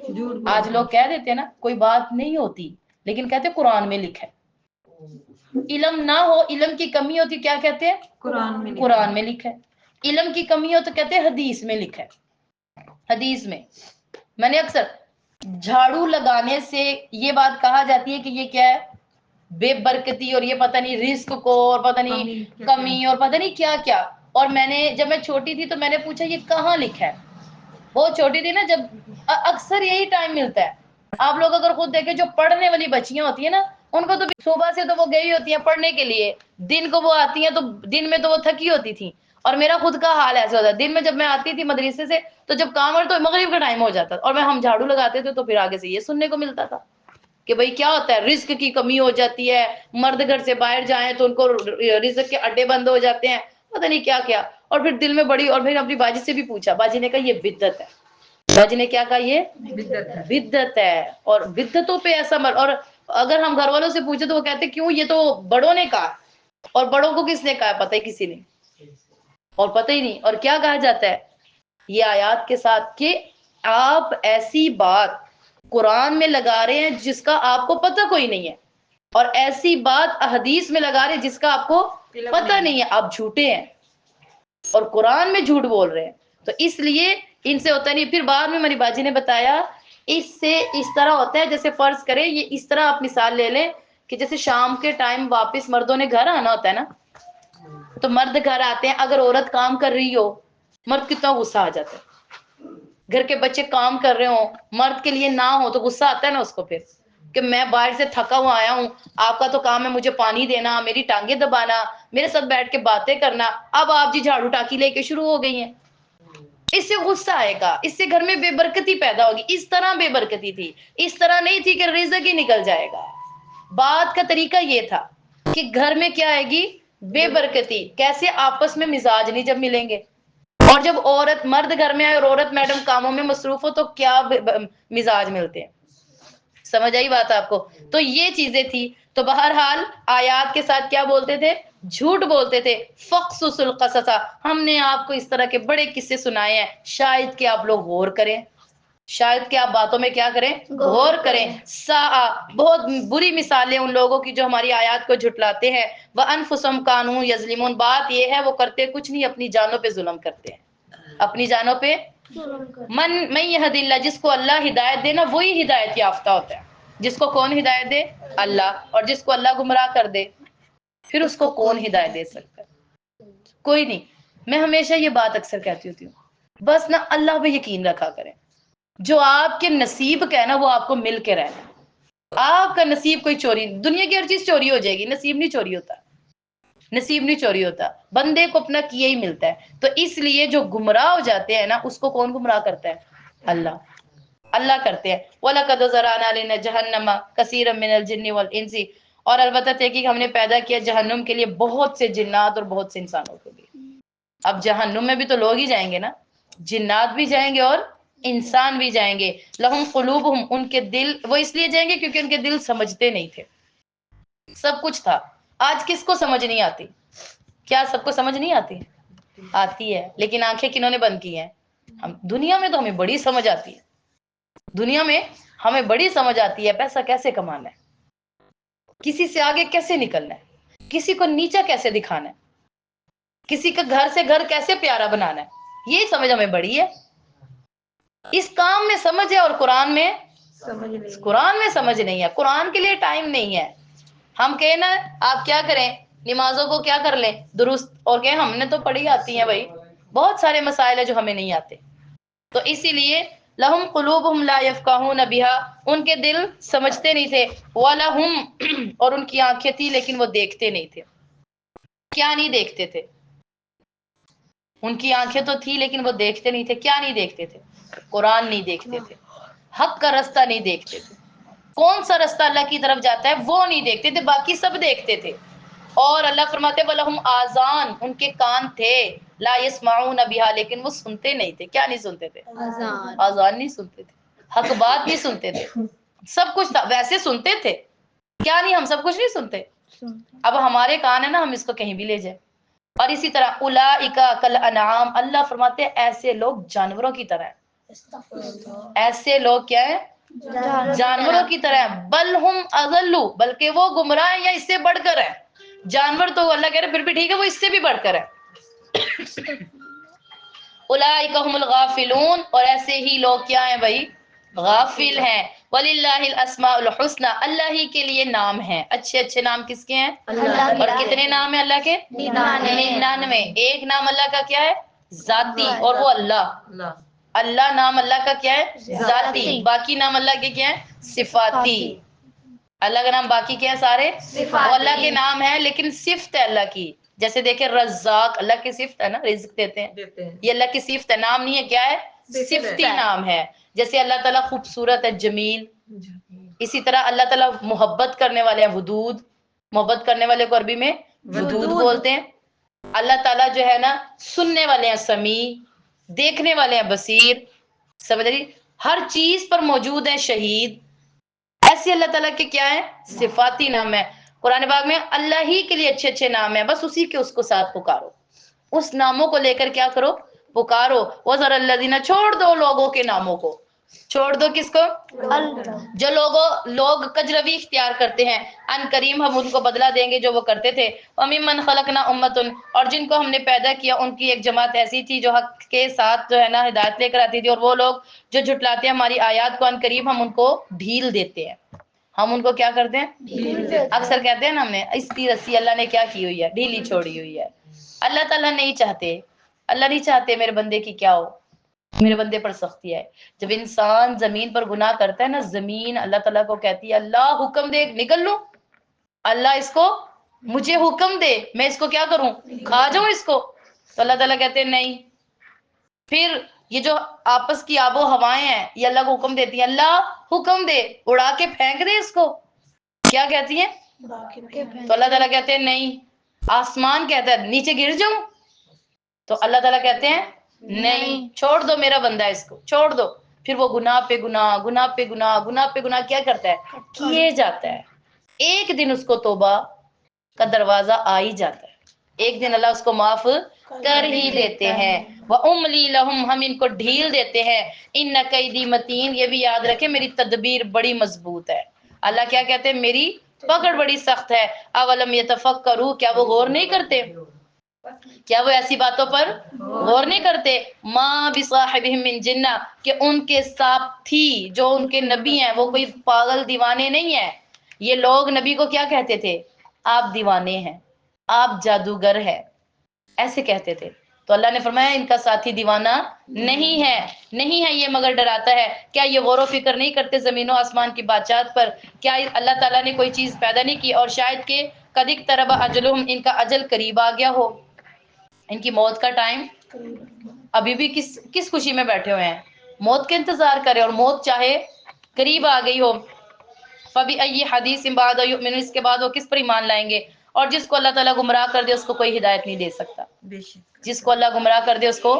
آج لوگ کہہ دیتے ہیں نا, کوئی بات نہیں ہوتی لیکن کہتے ہیں قرآن میں لکھا ہے. علم نہ ہو, علم کی کمی ہوتی, کیا کہتے ہیں, قرآن میں لکھا ہے. علم کی کمی ہو تو کہتے ہیں حدیث میں لکھا ہے. حدیث میں, میں نے اکثر جھاڑو لگانے سے یہ بات کہا جاتی ہے کہ یہ کیا ہے، بے برکتی، اور یہ پتہ نہیں رزق کو، اور پتہ نہیں کمی، اور پتہ نہیں کیا کیا. اور میں نے جب میں چھوٹی تھی تو میں نے پوچھا یہ کہاں لکھا ہے، بہت چھوٹی تھی نا جب، اکثر یہی ٹائم ملتا ہے. آپ لوگ اگر خود دیکھیں جو پڑھنے والی بچیاں ہوتی ہیں نا، ان کو تو صبح سے تو وہ گئی ہوتی ہیں پڑھنے کے لیے، دن کو وہ آتی ہیں تو دن میں تو وہ تھکی ہوتی تھی. اور میرا خود کا حال ایسا ہوتا ہے، دن میں جب میں آتی تھی مدرسے سے تو جب کام تو مغرب کا ٹائم ہو جاتا اور ہم جھاڑو لگاتے تھے تو پھر آگے سے یہ سننے کو ملتا تھا کہ بھئی کیا ہوتا ہے، رزق کی کمی ہو جاتی ہے، مرد گھر سے باہر جائیں تو ان کو رزق کے اڈے بند ہو جاتے ہیں، پتہ نہیں کیا کیا. اور پھر دل میں بڑی، اور پھر اپنی باجی سے بھی پوچھا، باجی نے کہا یہ بدعت ہے. باجی نے کیا کہا، یہ بدعت ہے. اور بدعتوں پہ ایسا اور اگر ہم گھر والوں سے پوچھے تو وہ کہتے کیوں، یہ تو بڑوں نے کہا. اور بڑوں کو کس نے کہا، پتہ ہی کسی نے، اور پتہ ہی نہیں. اور کیا کہا جاتا ہے یہ آیات کے ساتھ کہ آپ ایسی بات قرآن میں لگا رہے ہیں جس کا آپ کو پتہ کوئی نہیں ہے، اور ایسی بات احادیث میں لگا رہے ہیں جس کا آپ کو پتہ نہیں ہے، آپ جھوٹے ہیں اور قرآن میں جھوٹ بول رہے ہیں. تو اس لیے ان سے ہوتا نہیں. پھر بعد میں میری باجی نے بتایا اس سے اس طرح ہوتا ہے، جیسے فرض کریں یہ اس طرح آپ مثال لے لیں کہ جیسے شام کے ٹائم واپس مردوں نے گھر آنا ہوتا ہے نا، تو مرد گھر آتے ہیں، اگر عورت کام کر رہی ہو مرد کتنا غصہ آ جاتا ہے. گھر کے بچے کام کر رہے ہوں، مرد کے لیے نہ ہو تو غصہ آتا ہے نا اس کو، پھر کہ میں باہر سے تھکا ہوا آیا ہوں، آپ کا تو کام ہے مجھے پانی دینا، میری ٹانگیں دبانا، میرے ساتھ بیٹھ کے باتیں کرنا، اب آپ جی جھاڑو ٹاکی لے کے شروع ہو گئی ہیں. اس سے غصہ آئے گا، اس سے گھر میں بے برکتی پیدا ہوگی. اس طرح بے برکتی تھی، اس طرح نہیں تھی کہ رزق ہی نکل جائے گا. بات کا طریقہ یہ تھا کہ گھر میں کیا آئے گی، بے برکتی. کیسے، آپس میں مزاج نہیں جب ملیں گے. اور جب عورت مرد گھر میں آئے اور عورت میڈم کاموں میں مصروف ہو تو کیا مزاج ملتے ہیں. سمجھ آئی بات آپ کو؟ تو یہ چیزیں تھی. تو بہرحال آیات کے ساتھ کیا بولتے تھے، جھوٹ بولتے تھے. فقصص القصص، ہم نے آپ کو اس طرح کے بڑے قصے سنائے ہیں، شاید کہ آپ لوگ غور کریں، شاید کہ آپ باتوں میں کیا کریں، غور کریں. بہت بری مثالیں ان لوگوں کی جو ہماری آیات کو جھٹلاتے ہیں. وَأَنفُسَهُمْ كَانُوا يَظْلِمُونَ، بات یہ ہے وہ کرتے کچھ نہیں، اپنی جانوں پہ ظلم کرتے ہیں، اپنی جانوں پہ. من یہد اللہ، جس کو اللہ ہدایت دے نا وہی ہدایت یافتہ ہوتا ہے. جس کو کون ہدایت دے، اللہ. اور جس کو اللہ گمراہ کر دے پھر اس کو کون ہدایت دے سکتا ہے، کوئی نہیں. میں ہمیشہ یہ بات اکثر کہتی ہوتی ہوں، بس نا اللہ پہ یقین رکھا کریں. جو آپ کے نصیب کا ہے نا وہ آپ کو مل کے رہنا. آپ کا نصیب کوئی چوری، دنیا کی ہر چیز چوری ہو جائے گی، نصیب نہیں چوری ہوتا، نصیب نہیں چوری ہوتا، بندے کو اپنا کیا ہی ملتا ہے. تو اس لیے جو گمراہ ہو جاتے ہیں نا اس کو کون گمراہ کرتا ہے، اللہ. اللہ کرتے ہیں. وَلَقَدْ ذَرَأْنَا لِجَهَنَّمَ كَثِيرًا مِنَ الْجِنِّ وَالْإِنسِ، اور البتہ تحقیق ہم نے پیدا کیا جہنم کے لیے بہت سے جنات اور بہت سے انسانوں کے لیے. اب جہنم میں بھی تو لوگ ہی جائیں گے نا، جنات بھی جائیں گے اور انسان بھی جائیں گے. لَهُمْ قُلُوبُهُمْ، ان کے دل، وہ اس لیے جائیں گے کیونکہ ان کے دل سمجھتے نہیں تھے. سب کچھ تھا. آج کس کو سمجھ نہیں آتی، کیا سب کو سمجھ نہیں آتی؟ آتی ہے، لیکن آنکھیں کنہوں نے بند کی ہیں، ہم. دنیا میں تو ہمیں بڑی سمجھ آتی ہے، دنیا میں ہمیں بڑی سمجھ آتی ہے پیسہ کیسے کمانا ہے، کسی سے آگے کیسے نکلنا ہے، کسی کو نیچا کیسے دکھانا ہے، کسی کا گھر سے گھر کیسے پیارا بنانا ہے. یہ سمجھ ہمیں بڑی ہے. اس کام میں سمجھ ہے اور قرآن میں سمجھ نہیں ہے. قرآن کے لیے ٹائم نہیں ہے. ہم کہیں نا آپ کیا کریں، نمازوں کو کیا کر لیں درست، اور کہ ہم نے تو پڑھی آتی ہیں بھائی، بہت سارے مسائل ہیں جو ہمیں نہیں آتے. تو اسی لیے لَهُمْ قُلُوبُهُمْ لَا يَفْقَهُونَ بِهَا، ان کے دل سمجھتے نہیں تھے. وَلَهُمْ، اور ان کی آنکھیں تھی لیکن وہ دیکھتے نہیں تھے. کیا نہیں دیکھتے تھے، ان کی آنکھیں تو تھی لیکن وہ دیکھتے نہیں تھے. کیا نہیں دیکھتے تھے، قرآن نہیں دیکھتے تھے، حق کا رستہ نہیں دیکھتے تھے، کون سا رستہ اللہ کی طرف جاتا ہے وہ نہیں دیکھتے تھے، باقی سب دیکھتے تھے. اور اللہ فرماتے وَلَهُمْ آذان، ان کے کان تھے، لا يسمعون بها، لیکن وہ سنتے نہیں تھے. کیا نہیں سنتے تھے، آذان نہیں سنتے تھے، حق بات نہیں سنتے تھے. سب کچھ تھا، ویسے سنتے تھے، کیا نہیں ہم سب کچھ نہیں سنتے. اب ہمارے کان ہے نا، ہم اس کو کہیں بھی لے جائیں. اور اسی طرح اولئک کالانعام، اللہ فرماتے ہیں ایسے لوگ جانوروں کی طرح ہیں. ایسے لوگ کیا ہیں، جانوروں کی طرح ہیں. بل ہم اضل، بلکہ وہ گمراہ ہیں یا اس سے بڑھ کر ہیں. جانور تو اللہ کہہ رہے پھر بھی ٹھیک ہے، وہ اس سے بھی بڑھ کر ہے. اولئک هم الغافلون، اور ایسے ہی لوگ کیا ہیں بھائی، غافل ہیں. وَلِلَّهِ الْأَسْمَاءُ الْحُسْنَى، اللہ ہی کے لیے نام ہیں، اچھے اچھے نام کس کے ہیں؟ اللہ کے. اور کتنے نام ہیں اللہ کے؟ 99. ایک نام اللہ کا کیا ہے؟ ذاتی، اور وہ اللہ. اللہ نام اللہ کا کیا ہے؟ ذاتی. باقی نام اللہ کے کیا ہے؟ صفاتی. اللہ کا نام باقی کیا ہے سارے؟ صفاتی. وہ اللہ کے نام ہے لیکن صفت ہے اللہ کی. جیسے دیکھیں رزاق، اللہ کی صفت ہے نا، رزق دیتے ہیں، یہ اللہ کی صفت ہے، نام نہیں ہے. کیا ہے؟ صفتی نام ہے. جیسے اللہ تعالیٰ خوبصورت ہے، جمیل. اسی طرح اللہ تعالیٰ محبت کرنے والے ہیں، ودود. محبت کرنے والے کو عربی میں ودود بولتے ہیں. اللہ تعالیٰ جو ہے نا سننے والے ہیں، سمیع. دیکھنے والے ہیں، بصیر. سمجھ رہی؟ ہر چیز پر موجود ہے، شہید. ایسے اللہ تعالیٰ کے کیا ہے؟ صفاتی نام ہے. قرآن پاک میں اللہ ہی کے لیے اچھے اچھے نام ہیں، بس اسی کے اس کو ساتھ پکارو، اس ناموں کو لے کر کیا کرو؟ پکارو. وَذَرَ الَّذِينَ، چھوڑ دو لوگوں کے ناموں کو. چھوڑ دو کس کو؟ جو لوگ کجروی اختیار کرتے ہیں، ان کریم ہم ان کو بدلہ دیں گے جو وہ کرتے تھے. وَمِمَّنْ خَلَقْنَا أُمَّةٌ، اور جن کو ہم نے پیدا کیا ان کی ایک جماعت ایسی تھی جو حق کے ساتھ جو ہے نا ہدایت لے کر آتی تھی، اور وہ لوگ جو جھٹلاتے ہیں ہماری آیات کو، ان قریب ہم ان کو ڈھیل دیتے ہیں. ہم ان کو کیا کرتے ہیں؟ اکثر کہتے ہیں نا ہم نے اس کی رسی اللہ نے کیا کی ہوئی ہے؟ ڈھیلی چھوڑی ہوئی ہے. اللہ تعالیٰ نہیں چاہتے، اللہ نہیں چاہتے میرے بندے کی کیا ہو، میرے بندے پر سختی ہے. جب انسان زمین پر گناہ کرتا ہے نا، زمین اللہ تعالیٰ کو کہتی ہے اللہ حکم دے نکل لوں، اللہ اس کو مجھے حکم دے، میں اس کو کیا کروں؟ کھا جاؤں اس کو. تو اللہ تعالیٰ کہتے ہیں نہیں. پھر یہ جو آپس کی آب و ہوائیں ہیں یہ اللہ کو حکم دیتی ہیں، اللہ حکم دے اڑا کے پھینک دے اس کو. کیا کہتی ہیں؟ تو اللہ تعالیٰ کہتے ہیں نہیں. آسمان کہتا ہے نیچے گر جاؤں، تو اللہ تعالیٰ کہتے ہیں نہیں، چھوڑ دو میرا بندہ، اس کو چھوڑ دو. پھر وہ گناہ پہ گناہ، گناہ پہ گناہ، گناہ پہ گناہ کیا کرتا ہے؟ کیے جاتا ہے. ایک دن اس کو توبہ کا دروازہ آ ہی جاتا ہے، ایک دن اللہ اس کو معاف کر ہی دیتے ہیں. وَأُمْلِي لَهُمْ، ہم ان کو ڈھیل دیتے ہیں. إِنَّ كَيْدِي مَتِينٌ، یہ بھی یاد رکھیں میری تدبیر بڑی مضبوط ہے. اللہ کیا کہتے ہیں؟ میری پکڑ بڑی سخت ہے. اولم يتفکروا، کیا وہ غور نہیں کرتے؟ کیا وہ ایسی باتوں پر غور نہیں کرتے؟ ما بصاحبہم من جنہ، کہ ان کے ساتھی جو ان کے نبی ہیں وہ کوئی پاگل دیوانے نہیں ہیں. یہ لوگ نبی کو کیا کہتے تھے؟ آپ دیوانے ہیں، آپ جادوگر ہیں، ایسے کہتے تھے. تو اللہ نے فرمایا ان کا ساتھی دیوانہ نہیں ہے، نہیں ہے یہ مگر ڈراتا ہے. کیا یہ غور و فکر نہیں کرتے زمین و آسمان کی بادشاہت پر؟ کیا اللہ تعالیٰ نے کوئی چیز پیدا نہیں کی اور شاید کہ قد اقترب اجلہم، ان کا اجل قریب آ گیا ہو، ان کی موت کا ٹائم ابھی بھی کس خوشی میں بیٹھے ہوئے ہیں؟ موت کے انتظار کرے، اور موت چاہے قریب آ گئی ہو. فَبِأَيِّ حَدِيثٍ بَعْدَهُ يُؤْمِنُونَ، اس کے بعد وہ کس پر ایمان لائیں گے؟ اور جس کو اللہ تعالیٰ گمراہ کر دے اس کو کوئی ہدایت نہیں دے سکتا. جس کو اللہ گمراہ کر دے اس کو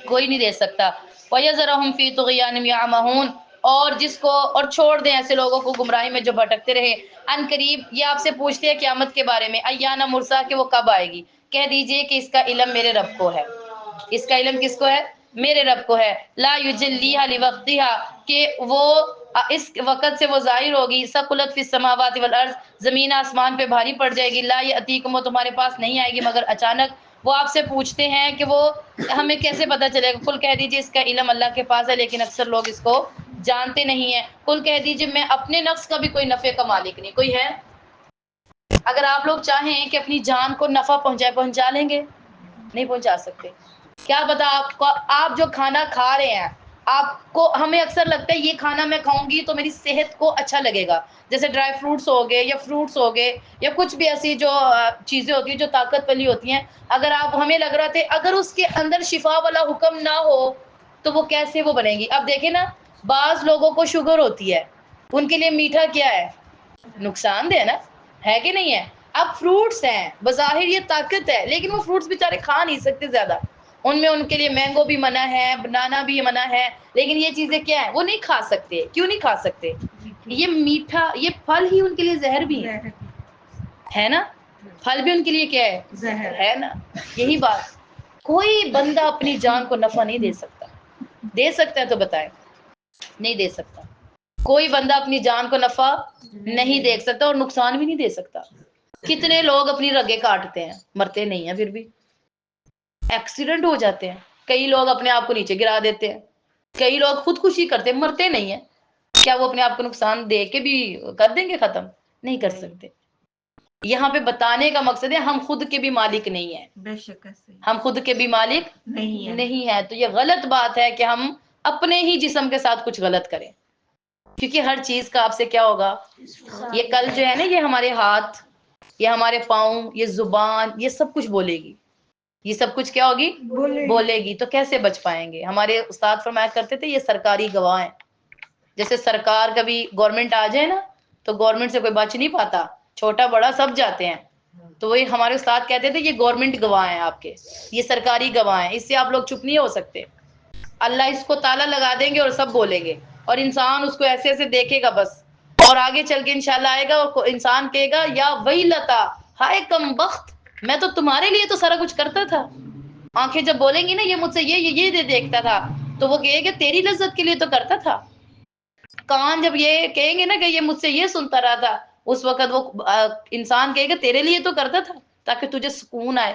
کوئی نہیں دے سکتا. وَيَذَرَهُمْ فِي طُغْيَانِهِمْ يَعْمَهُونَ، اور جس کو اور چھوڑ دیں ایسے لوگوں کو گمراہی میں جو بھٹکتے رہے. ان قریب، یہ آپ سے پوچھتے ہیں قیامت کے بارے میں، ایانہ مرسا، کہ وہ کب آئے گی. کہہ دیجئے کہ اس کا علم میرے رب کو ہے. اس کا علم کس کو ہے؟ میرے رب کو ہے. لا یجلیھا لوقتھا، کہ وہ اس وقت سے وہ ظاہر ہوگی. ثقلت فی السماوات والارض، زمین آسمان پہ بھاری پڑ جائے گی. لا یاتیکم، وہ تمہارے پاس نہیں آئے گی مگر اچانک. وہ آپ سے پوچھتے ہیں کہ وہ ہمیں کیسے پتہ چلے گا. قل کہہ دیجئے اس کا علم اللہ کے پاس ہے لیکن اکثر لوگ اس کو جانتے نہیں ہیں. قل کہہ دیجئے میں اپنے نفس کا بھی کوئی نفع کا مالک نہیں. کوئی ہے؟ اگر آپ لوگ چاہیں کہ اپنی جان کو نفع پہنچا لیں گے؟ نہیں پہنچا سکتے. کیا پتا آپ جو کھانا کھا رہے ہیں، آپ کو، ہمیں اکثر لگتا ہے یہ کھانا میں کھاؤں گی تو میری صحت کو اچھا لگے گا، جیسے ڈرائی فروٹس ہو گئے یا فروٹس ہو گئے یا کچھ بھی ایسی جو چیزیں ہوتی ہیں جو طاقت والی ہوتی ہیں. اگر آپ، ہمیں لگ رہا تھے اگر اس کے اندر شفا والا حکم نہ ہو تو وہ کیسے وہ بنے گی. اب دیکھیں نا، بعض لوگوں کو شوگر ہوتی ہے، ان کے لیے میٹھا کیا ہے؟ نقصان دہ نا، ہے کہ نہیں ہے؟ اب فروٹس ہیں، بظاہر یہ طاقت ہے لیکن وہ فروٹس بیچارے کھا نہیں سکتے زیادہ. ان میں ان کے لیے مینگو بھی منع ہے، بنانا بھی منع ہے، لیکن یہ چیزیں کیا ہے؟ وہ نہیں کھا سکتے. کیوں نہیں کھا سکتے؟ یہ میٹھا، یہ پھل ہی ان کے لیے زہر بھی ہے نا. پھل بھی ان کے لیے کیا ہے؟ زہر ہے نا. یہی بات، کوئی بندہ اپنی جان کو نفع نہیں دے سکتا. دے سکتا ہے تو بتائیں؟ نہیں دے سکتا. کوئی بندہ اپنی جان کو نفع نہیں دے سکتا اور نقصان بھی نہیں دے سکتا. کتنے لوگ اپنی رگیں کاٹتے ہیں، مرتے نہیں ہیں، پھر بھی ایکسیڈنٹ ہو جاتے ہیں. کئی لوگ اپنے آپ کو نیچے گرا دیتے ہیں. کئی لوگ خودکشی کرتے مرتے نہیں ہیں، کیا وہ اپنے آپ کو نقصان دے کے بھی کر دیں گے ختم؟ نہیں کر سکتے۔ یہاں پہ بتانے کا مقصد ہے ہم خود کے بھی مالک نہیں ہیں، بے شک ایسے ہی ہم خود کے بھی مالک نہیں ہے۔ تو یہ غلط بات ہے کہ ہم اپنے ہی جسم کے ساتھ کچھ غلط کریں، کیونکہ ہر چیز کا آپ سے کیا ہوگا، یہ کل جو ہے نا، یہ ہمارے ہاتھ، یہ ہمارے پاؤں، یہ زبان، یہ سب کچھ بولے گی، یہ سب کچھ کیا ہوگی، بولے گی۔ تو کیسے بچ پائیں گے؟ ہمارے استاد فرمایا کرتے تھے یہ سرکاری گواہ ہیں، جیسے سرکار کبھی گورنمنٹ آ جائے نا تو گورنمنٹ سے کوئی بچ نہیں پاتا، چھوٹا بڑا سب جاتے ہیں۔ تو وہی ہمارے استاد کہتے تھے یہ گورنمنٹ گواہ ہیں آپ کے، یہ سرکاری گواہ ہیں، اس سے آپ لوگ چپ نہیں ہو سکتے۔ اللہ اس کو تالا لگا دیں گے اور سب بولیں گے، اور انسان اس کو ایسے ایسے دیکھے گا بس، اور آگے چل کے انشاءاللہ آئے گا اور انسان کہے گا یا وہی لتا، ہائے کم بخت، میں تو تمہارے لیے تو سارا کچھ کرتا تھا۔ آنکھیں جب بولیں گی نا یہ مجھ سے یہ دیکھتا تھا، تو وہ کہے گا تیری لذت کے لیے تو کرتا تھا۔ کان جب یہ کہیں گے نا کہ یہ مجھ سے یہ سنتا رہا تھا، اس وقت وہ انسان کہے گا تیرے لیے تو کرتا تھا تاکہ تجھے سکون آئے۔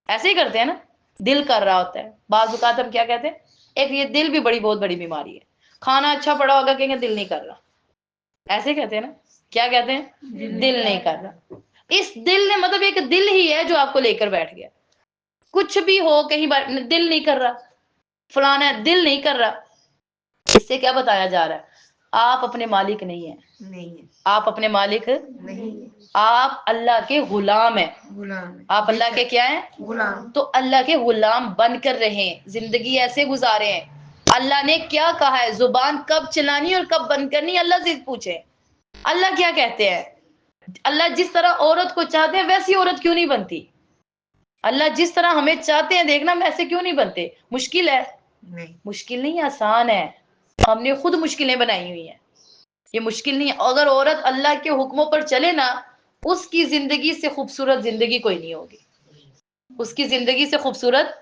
ایسے ہی کرتے ہیں نا، دل کر رہا ہوتا ہے۔ بعض اوقات ہم کیا کہتے ہیں، ایک یہ دل بھی بہت بڑی بیماری ہے، کھانا اچھا پڑا ہوگا کہیں گے دل نہیں کر رہا، ایسے کہتے ہیں نا، کیا کہتے ہیں، دل نہیں کر رہا۔ اس دل نے مطلب ایک دل ہی ہے جو آپ کو لے کر بیٹھ گیا، کچھ بھی ہو کہیں دل نہیں کر رہا، فلانا دل نہیں کر رہا۔ اس سے کیا بتایا جا رہا ہے، آپ اپنے مالک نہیں ہیں، آپ اپنے مالک نہیں، آپ اللہ کے غلام ہیں، آپ اللہ کے کیا ہیں، غلام۔ تو اللہ کے غلام بن کر رہیں، زندگی ایسے گزارے ہیں۔ اللہ نے کیا کہا ہے، زبان کب چلانی اور کب بند کرنی، اللہ سے پوچھیں۔ اللہ کیا کہتے ہیں، اللہ جس طرح عورت کو چاہتے ہیں ویسی عورت کیوں نہیں بنتی، اللہ جس طرح ہمیں چاہتے ہیں دیکھنا ویسے کیوں نہیں بنتے؟ مشکل ہے؟ مشکل نہیں، آسان ہے، ہم نے خود مشکلیں بنائی ہوئی ہیں، یہ مشکل نہیں ہے۔ اگر عورت اللہ کے حکموں پر چلے نا، اس کی زندگی سے خوبصورت زندگی کوئی نہیں ہوگی، اس کی زندگی سے خوبصورت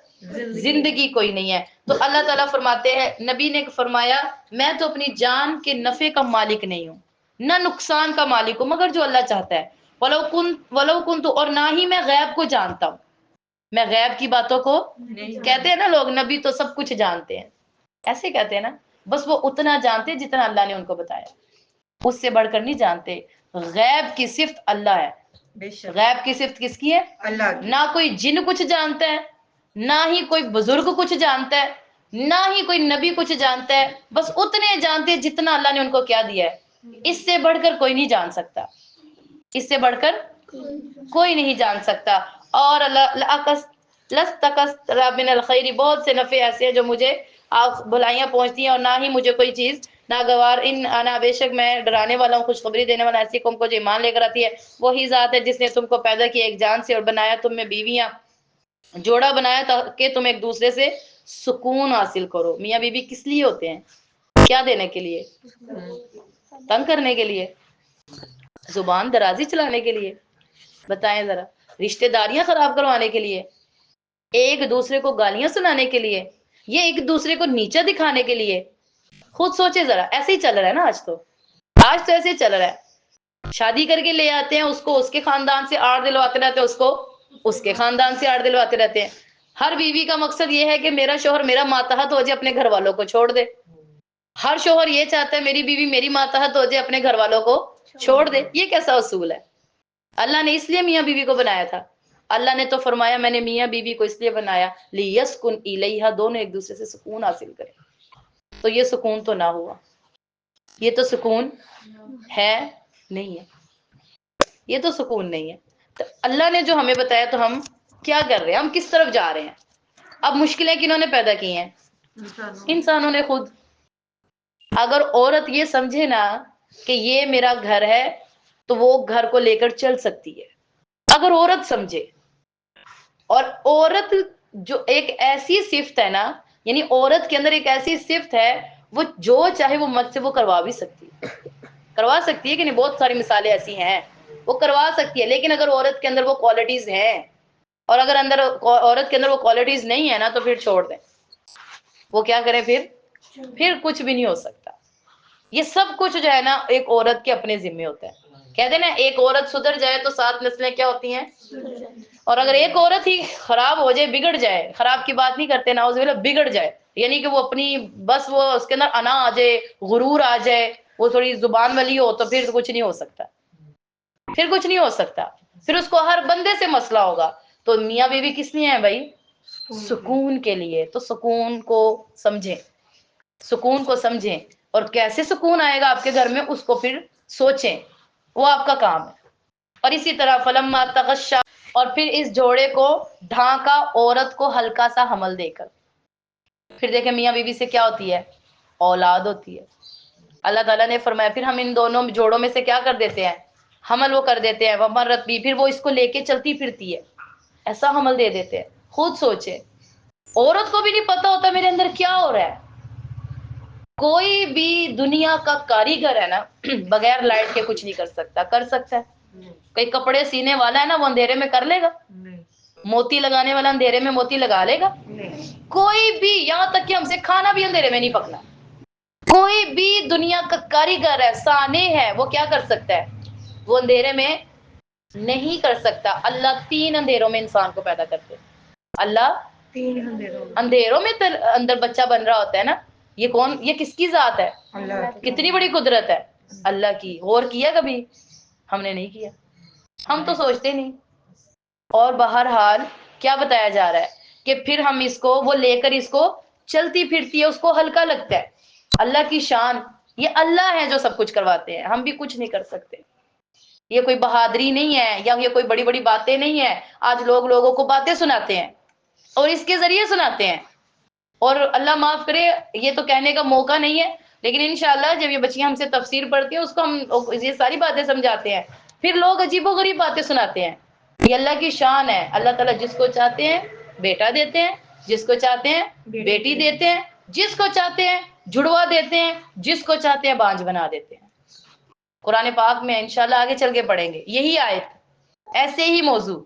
زندگی کوئی نہیں ہے۔ تو اللہ تعالیٰ فرماتے ہیں، نبی نے فرمایا میں تو اپنی جان کے نفع کا مالک نہیں ہوں، نہ نقصان کا مالک ہوں، مگر جو اللہ چاہتا ہے، ولو کنت، اور نہ ہی میں غیب کو جانتا ہوں، میں غیب کی باتوں کو، کہتے ہیں نا لوگ نبی تو سب کچھ جانتے ہیں، ایسے کہتے ہیں نا، بس وہ اتنا جانتے ہیں جتنا اللہ نے ان کو بتایا، اس سے بڑھ کر نہیں جانتے۔ غیب کی صفت اللہ ہے، غیب کی صفت کس کی ہے، اللہ کی۔ نہ کوئی جن کچھ جانتا ہے، نہ ہی کوئی بزرگ کچھ جانتا ہے، نہ ہی کوئی نبی کچھ جانتا ہے، بس اتنے جانتے ہیں جتنا اللہ نے ان کو کیا دیا ہے، اس سے بڑھ کر کوئی نہیں جان سکتا، اس سے بڑھ کر کوئی نہیں جان سکتا۔ اور من الخیر، بہت سے نفع ایسے ہیں جو مجھے بھلائیاں پہنچتی ہیں، اور نہ ہی مجھے کوئی چیز ناگوار، ان انا، بے شک میں ڈرانے والا ہوں، خوشخبری دینے والا ایسی قوم کو جو ایمان لے کر آتی ہے۔ وہی ذات ہے جس نے تم کو پیدا کیا ایک جان سے، اور بنایا تم میں بیویاں، جوڑا بنایا تاکہ تم ایک دوسرے سے سکون حاصل کرو۔ میاں بیوی کس لیے ہوتے ہیں، کیا دینے کے لیے، تنگ کرنے کے لیے، زبان درازی چلانے کے لیے، بتائیں ذرا، رشتہ داریاں خراب کروانے کے لیے، ایک دوسرے کو گالیاں سنانے کے لیے، یہ ایک دوسرے کو نیچا دکھانے کے لیے؟ خود سوچے ذرا، ایسے ہی چل رہا ہے نا آج تو ایسے ہی چل رہا ہے، شادی کر کے لے آتے ہیں اس کو، اس کے خاندان سے آڑ دلواتے رہتے ہیں، اس کو اس کے خاندان سے آڑ دلواتے رہتے ہیں۔ ہر بیوی کا مقصد یہ ہے کہ میرا شوہر میرا ماتحت ہو جائے، اپنے گھر والوں کو چھوڑ دے۔ ہر شوہر یہ چاہتا ہے میری بیوی میری ماتحت ہو جائے، اپنے گھر والوں کو چھوڑ دے۔ یہ کیسا اصول ہے؟ اللہ نے اس لیے میاں بیوی کو بنایا تھا، اللہ نے تو فرمایا میں نے میاں بیوی کو اس لیے بنایا لیسکن الیہا، دونوں ایک دوسرے سے سکون حاصل کریں۔ تو یہ سکون تو نہ ہوا، یہ تو سکون ہے نہیں ہے، یہ تو سکون نہیں ہے۔ تو اللہ نے جو ہمیں بتایا تو ہم کیا کر رہے ہیں، ہم کس طرف جا رہے ہیں؟ اب مشکلیں کنہوں نے پیدا کی ہیں، انسانوں نے خود۔ اگر عورت یہ سمجھے نا کہ یہ میرا گھر ہے تو وہ گھر کو لے کر چل سکتی ہے، اگر عورت سمجھے۔ اور عورت جو ایک ایسی صفت ہے نا، یعنی عورت کے اندر ایک ایسی صفت ہے، وہ جو چاہے وہ مرد سے وہ کروا بھی سکتی ہے، کروا سکتی ہے کہ نہیں؟ بہت ساری مثالیں ایسی ہیں، وہ کروا سکتی ہے۔ لیکن اگر عورت کے اندر وہ کوالٹیز ہیں، اور اگر عورت کے اندر وہ کوالٹیز نہیں ہے نا، تو پھر چھوڑ دیں، وہ کیا کریں، پھر کچھ بھی نہیں ہو سکتا۔ یہ سب کچھ جو ہے نا ایک عورت کے اپنے ذمے ہوتا ہے۔ کہتے ہیں نا ایک عورت سدھر جائے تو 7 نسلیں کیا ہوتی ہیں، اور اگر ایک عورت ہی خراب ہو جائے، بگڑ جائے، خراب کی بات نہیں کرتے، نعوذ باللہ، بگڑ جائے، یعنی کہ وہ اپنی بس وہ اس کے اندر انا آ جائے، غرور آ جائے، وہ تھوڑی زبان والی ہو تو پھر کچھ نہیں ہو سکتا، پھر کچھ نہیں ہو سکتا، پھر اس کو ہر بندے سے مسئلہ ہوگا۔ تو میاں بیوی کس لیے ہیں بھائی؟ سکون کے لیے۔ تو سکون کو سمجھیں، سکون کو سمجھیں، اور کیسے سکون آئے گا آپ کے گھر میں اس کو پھر سوچیں، وہ آپ کا کام ہے۔ اور اسی طرح فلما تغشا، اور پھر اس جوڑے کو ڈھانکا عورت کو ہلکا سا حمل دے کر۔ پھر دیکھیں میاں بیوی سے کیا ہوتی ہے؟ اولاد ہوتی ہے۔ اللہ تعالیٰ نے فرمایا پھر ہم ان دونوں جوڑوں میں سے کیا کر دیتے ہیں؟ حمل وہ کر دیتے ہیں، ومرت بھی، پھر وہ اس کو لے کے چلتی پھرتی ہے، ایسا حمل دے دیتے ہیں۔ خود سوچے، عورت کو بھی نہیں پتا ہوتا میرے اندر کیا ہو رہا ہے۔ کوئی بھی دنیا کا کاریگر ہے نا بغیر لائٹ کے کچھ نہیں کر سکتا، کر سکتا ہے؟ کوئی کپڑے سینے والا ہے نا، وہ اندھیرے میں کر لے گا؟ موتی لگانے والا اندھیرے میں موتی لگا لے گا؟ کوئی بھی، یہاں تک کہ ہم سے کھانا بھی اندھیرے میں نہیں پکنا۔ کوئی بھی دنیا کا کاریگر ہے، صانع ہے، وہ کیا کر سکتا ہے؟ وہ اندھیرے میں نہیں کر سکتا۔ اللہ 3 اندھیروں میں انسان کو پیدا کرتے، اللہ 3 اندھیروں میں اندر بچہ بن رہا ہوتا ہے نا۔ یہ کون، یہ کس کی ذات ہے؟ کتنی بڑی قدرت ہے اللہ کی۔ غور کیا کبھی؟ ہم نے نہیں کیا، ہم تو سوچتے نہیں۔ اور بہرحال کیا بتایا جا رہا ہے کہ پھر ہم اس کو، وہ لے کر اس کو چلتی پھرتی ہے، اس کو ہلکا لگتا ہے۔ اللہ کی شان، یہ اللہ ہے جو سب کچھ کرواتے ہیں، ہم بھی کچھ نہیں کر سکتے۔ یہ کوئی بہادری نہیں ہے، یا یہ کوئی بڑی بڑی باتیں نہیں ہیں۔ آج لوگ لوگوں کو باتیں سناتے ہیں اور اس کے ذریعے سناتے ہیں، اور اللہ معاف کرے یہ تو کہنے کا موقع نہیں ہے، لیکن انشاءاللہ جب یہ بچیاں ہم سے تفسیر پڑھتی ہیں اس کو ہم یہ ساری باتیں سمجھاتے ہیں، پھر لوگ عجیب و غریب باتیں سناتے ہیں۔ یہ اللہ کی شان ہے، اللہ تعالیٰ جس کو چاہتے ہیں بیٹا دیتے ہیں، جس کو چاہتے ہیں بیٹی دیتے ہیں، جس کو چاہتے ہیں جڑوا دیتے ہیں، جس کو چاہتے ہیں بانج بنا دیتے ہیں۔ قرآن پاک میں انشاءاللہ آگے چل کے پڑھیں گے یہی آیت، ایسے ہی موضوع۔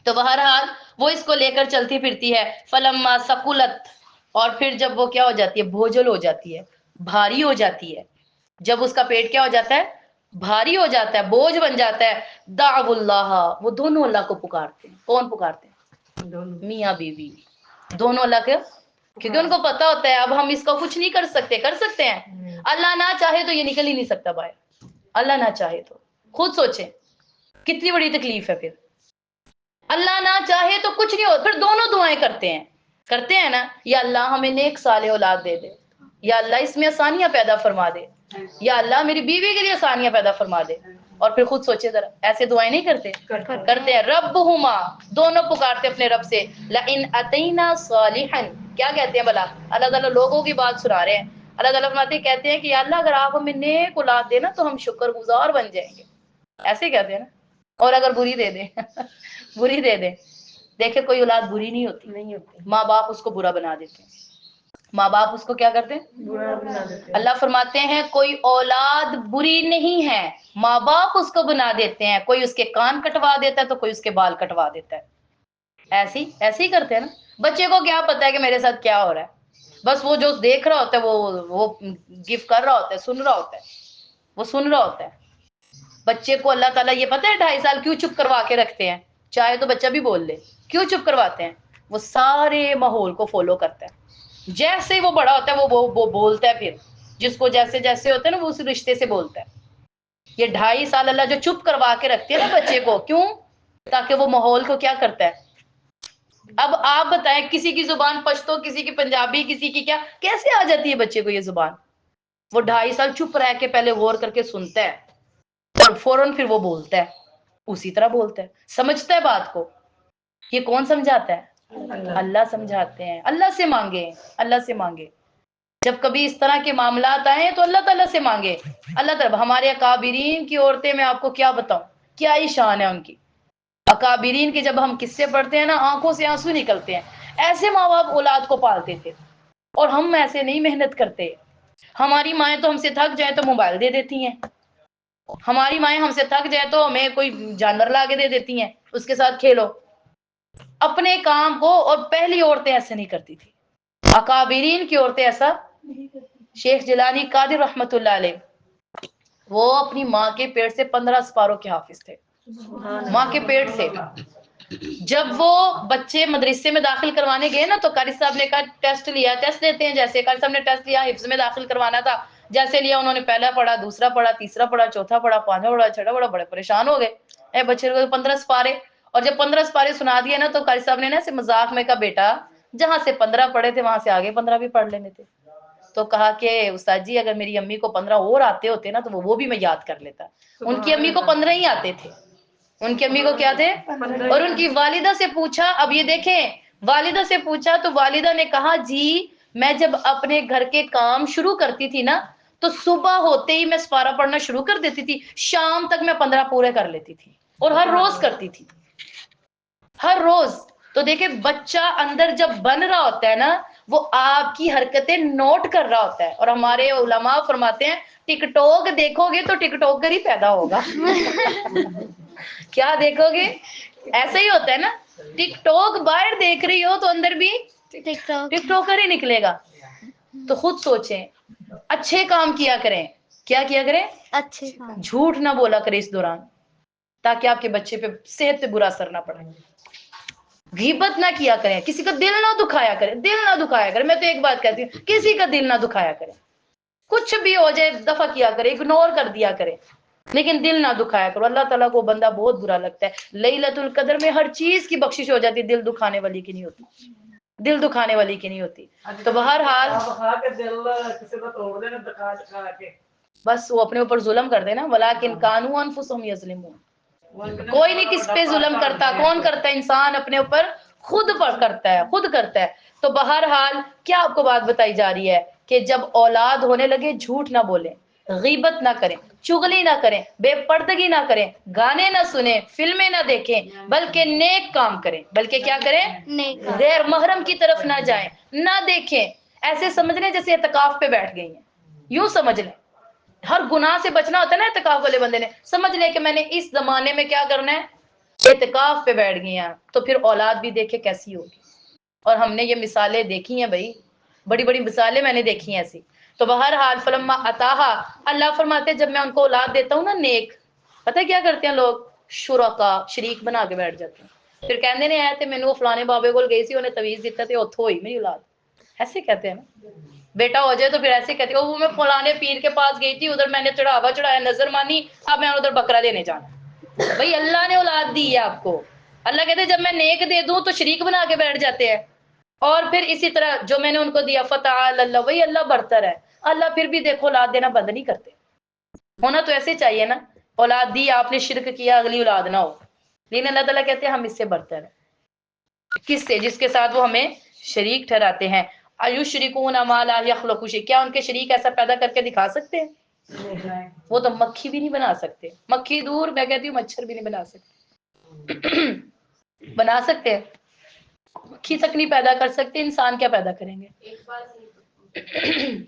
تو بہرحال وہ اس کو لے کر چلتی پھرتی ہے، فلما ثقلت، اور پھر جب وہ کیا ہو جاتی ہے؟ بوجھل ہو جاتی ہے، بھاری ہو جاتی ہے۔ جب اس کا پیٹ کیا ہو جاتا ہے؟ بھاری ہو جاتا ہے، بوجھ بن جاتا ہے، دعوا اللہ، وہ دونوں اللہ کو پکارتے ہیں۔ کون پکارتے ہیں؟ میاں بیوی دونوں اللہ کے، کیونکہ ان کو پتا ہوتا ہے اب ہم اس کو کچھ نہیں کر سکتے۔ کر سکتے ہیں؟ اللہ نہ چاہے تو یہ نکل ہی نہیں سکتا باہر، اللہ نہ چاہے تو۔ خود سوچیں کتنی بڑی تکلیف ہے۔ پھر اللہ نہ چاہے تو کچھ نہیں ہو، پھر دونوں دعائیں کرتے ہیں نا، یا اللہ ہمیں نیک صالح اولاد دے دے، یا اللہ اس میں آسانیاں پیدا فرما دے، یا اللہ میری بیوی کے لیے آسانیاں پیدا فرما دے۔ اور پھر خود سوچے ذرا، ایسے دعائیں نہیں کرتے؟ کرتے ہیں۔ ربہما، دونوں پکارتے اپنے رب سے، لئن اتینا صالحا، کیا کہتے ہیں بلا؟ اللہ تعالیٰ لوگوں کی بات سنا رہے ہیں۔ اللہ تعالیٰ فرماتے کہتے ہیں کہ یا اللہ اگر آپ ہمیں نیک اولاد دے نا تو ہم شکر گزار بن جائیں گے، ایسے کہتے ہیں نا۔ اور اگر بری دے دیں بری دے دیں، دیکھیں کوئی اولاد بری نہیں ہوتی، ماں باپ اس کو برا بنا دیتے ہیں، ماں باپ اس کو کیا کرتے ہیں؟ اللہ فرماتے ہیں کوئی اولاد بری نہیں ہے، ماں باپ اس کو بنا دیتے ہیں۔ کوئی اس کے کان کٹوا دیتا ہے تو کوئی اس کے بال کٹوا دیتا ہے، ایسے ہی کرتے ہیں نا۔ بچے کو کیا پتا ہے کہ میرے ساتھ کیا ہو رہا ہے؟ بس وہ جو دیکھ رہا ہوتا ہے وہ گف کر رہا ہوتا ہے، سن رہا ہوتا ہے، وہ سن رہا ہوتا ہے۔ بچے کو اللہ تعالیٰ یہ پتہ ہے 2.5 سال کیوں چپ کروا کے رکھتے ہیں؟ چاہے تو بچہ بھی بول لے، کیوں چپ کرواتے ہیں؟ وہ سارے ماحول کو فالو کرتا ہے، جیسے ہی وہ بڑا ہوتا ہے وہ بولتا ہے، پھر جس کو جیسے جیسے ہوتا ہے نا وہ اس رشتے سے بولتا ہے۔ یہ 2.5 سال اللہ جو چپ کروا کے رکھتے ہیں نا بچے کو، کیوں؟ تاکہ وہ ماحول کو کیا کرتا ہے۔ اب آپ بتائیں کسی کی زبان پشتو، کسی کی پنجابی، کسی کی کیا، کیسے آ جاتی ہے بچے کو یہ زبان؟ وہ 2.5 سال چپ رہ کے پہلے غور کر کے سنتا ہے اور فوراً پھر وہ بولتا ہے، اسی طرح بولتا ہے، سمجھتا ہے بات کو۔ یہ کون سمجھاتا ہے؟ اللہ سمجھاتے ہیں۔ اللہ سے مانگے، اللہ سے مانگے۔ جب کبھی اس طرح کے معاملات آئیں تو اللہ تعالیٰ سے مانگے۔ اللہ تعالیٰ، ہمارے اکابرین کی عورتیں میں آپ کو کیا بتاؤں، کیا ہی شان ہے ان کی۔ اکابرین کے جب ہم قصے پڑھتے ہیں نا آنکھوں سے آنسو نکلتے ہیں۔ ایسے ماں باپ اولاد کو پالتے تھے، اور ہم ایسے نہیں محنت کرتے۔ ہماری مائیں تو ہم سے تھک جائیں تو موبائل دے دیتی ہیں، ہماری مائیں ہم سے تھک جائے تو ہمیں کوئی جانور لا کے دے دیتی ہیں، اس کے ساتھ کھیلو اپنے کام کو۔ اور پہلی عورتیں ایسے نہیں کرتی تھی، اکابرین کی عورتیں ایسا۔ شیخ جیلانی قادر رحمت اللہ علیہ، وہ اپنی ماں کے پیٹ سے 15 سپاروں کے حافظ تھے، ماں کے پیٹ سے۔ جب وہ بچے مدرسے میں داخل کروانے گئے نا تو قاری صاحب نے کہا ٹیسٹ لیا، ٹیسٹ لیتے ہیں جیسے قاری صاحب نے ٹیسٹ لیا، حفظ میں داخل کروانا تھا، جیسے لیا انہوں نے پہلا پڑھا، دوسرا پڑھا، تیسرا پڑھا، چوتھا پڑھا، پانچواں پڑھا، چھٹا پڑھا، بڑے پریشان ہو گئے اے بچے کو 15 سپارے، اور جب 15 سپارے سنا دیے نا تو قاری صاحب نے نا ایسے مذاق میں کہا بیٹا جہاں سے 15 پڑھے تھے وہاں سے آگے 15 بھی پڑھ لینے تھے. تو کہا کہ استاد جی اگر میری امی کو 15 اور آتے ہوتے نا تو وہ بھی میں یاد کر لیتا. ان کی امی کو 15 ہی آتے تھے، ان کی امی کو کیا تھے، اور ان کی والدہ سے پوچھا. اب یہ دیکھیں والدہ سے پوچھا تو والدہ نے کہا جی میں جب اپنے گھر کے کام شروع کرتی تھی نا تو صبح ہوتے ہی میں سپارہ پڑھنا شروع کر دیتی تھی، شام تک میں 15 پورے کر لیتی تھی، اور ہر روز کرتی تھی، ہر روز. تو دیکھیں بچہ اندر جب بن رہا ہوتا ہے نا وہ آپ کی حرکتیں نوٹ کر رہا ہوتا ہے. اور ہمارے علماء فرماتے ہیں ٹک ٹاک دیکھو گے تو ٹک ٹاکر ہی پیدا ہوگا. کیا دیکھو گے، ایسا ہی ہوتا ہے نا، ٹک ٹاک باہر دیکھ رہی ہو تو اندر بھی ٹک ٹاکر ہی نکلے گا. تو خود سوچیں، اچھے کام کیا کریں. کیا کیا کریں؟ اچھے کام. جھوٹ نہ بولا کریں اس دوران تاکہ آپ کے بچے پہ صحت پہ برا اثر نہ پڑے. غیبت نہ کیا کریں، کسی کا دل نہ دکھایا کریں، دل نہ دکھایا کریں. میں تو ایک بات کہتی ہوں کسی کا دل نہ دکھایا کریں، کچھ بھی ہو جائے دفع کیا کرے، اگنور کر دیا کرے، لیکن دل نہ دکھایا کرو. اللہ تعالیٰ کو بندہ بہت برا لگتا ہے. لیلۃ القدر میں ہر چیز کی بخشش ہو جاتی، دل دکھانے والی کی نہیں ہوتی، دل دکھانے والی کی نہیں ہوتی. تو بہرحال بس وہ اپنے اوپر ظلم کر دے نا، ولیکن کانوا انفسہم یظلمون. کوئی نہیں کس پہ ظلم کرتا، کون کرتا ہے؟ انسان اپنے اوپر خود پر کرتا ہے، خود کرتا ہے. تو بہرحال کیا آپ کو بات بتائی جا رہی ہے کہ جب اولاد ہونے لگے جھوٹ نہ بولیں، غیبت نہ کریں، چغلی نہ کریں، بے پردگی نہ کریں، گانے نہ سنیں، فلمیں نہ دیکھیں، بلکہ نیک کام کریں. بلکہ کیا کریں؟ نیک کام. غیر محرم کی طرف نہ جائیں، نہ دیکھیں. ایسے سمجھ لیں جیسے اعتکاف پہ بیٹھ گئی ہیں، یوں سمجھ لیں. ہر گناہ سے بچنا ہوتا ہے نا اعتکاف والے بندے نے، سمجھ لیں کہ میں نے اس زمانے میں کیا کرنا ہے، اعتکاف پہ بیٹھ گئی ہیں. تو پھر اولاد بھی دیکھے کیسی ہوگی. اور ہم نے یہ مثالیں دیکھی ہیں بھائی، بڑی بڑی مثالیں میں نے دیکھی ہیں ایسی. تو بہرحال فلما اتاہا، اللہ فرماتے ہیں جب میں ان کو اولاد دیتا ہوں نا نیک، پتہ ہے کیا کرتے ہیں لوگ؟ شرکا، شریک بنا کے بیٹھ جاتے ہیں. پھر کہندے نے آئے تھے مینوں فلانے بابے کول گئی سی انہیں تویز دیتا تے اوتھوں ہوئی میری اولاد. ایسے کہتے ہیں نا، بیٹا ہو جائے تو پھر ایسے کہتے ہیں وہ میں فلانے پیر کے پاس گئی تھی ادھر میں نے چڑھاوا چڑھایا، نظر مانی، اب میں ادھر بکرا دینے جانا. بھائی اللہ نے اولاد دی ہے آپ کو، اللہ کہتے ہیں جب میں نیک دے دوں تو شریک بنا کے بیٹھ جاتے ہیں. اور پھر اسی طرح جو میں نے ان کو دیا فتعال اللہ، وہی اللہ برتر ہے. اللہ پھر بھی دیکھو اولاد دینا بند نہیں کرتے. ہونا تو ایسے چاہیے نا، اولاد دی آپ نے شرک کیا اگلی اولاد نہ ہو، لیکن اللہ تعالیٰ کہتے ہیں ہم اس سے برتر ہیں. کس سے؟ جس کے ساتھ وہ ہمیں شریک ٹھہراتے ہیں. ایشرکون ما لا یخلق شیئا، کیا ان کے شریک ایسا پیدا کر کے دکھا سکتے ہیں؟ وہ تو مکھی بھی نہیں بنا سکتے، مکھی دور، میں کہتی ہوں مچھر بھی نہیں بنا سکتے. بنا سکتے ہیں؟ مکھی تک نہیں پیدا کر سکتے، انسان کیا پیدا کریں گے؟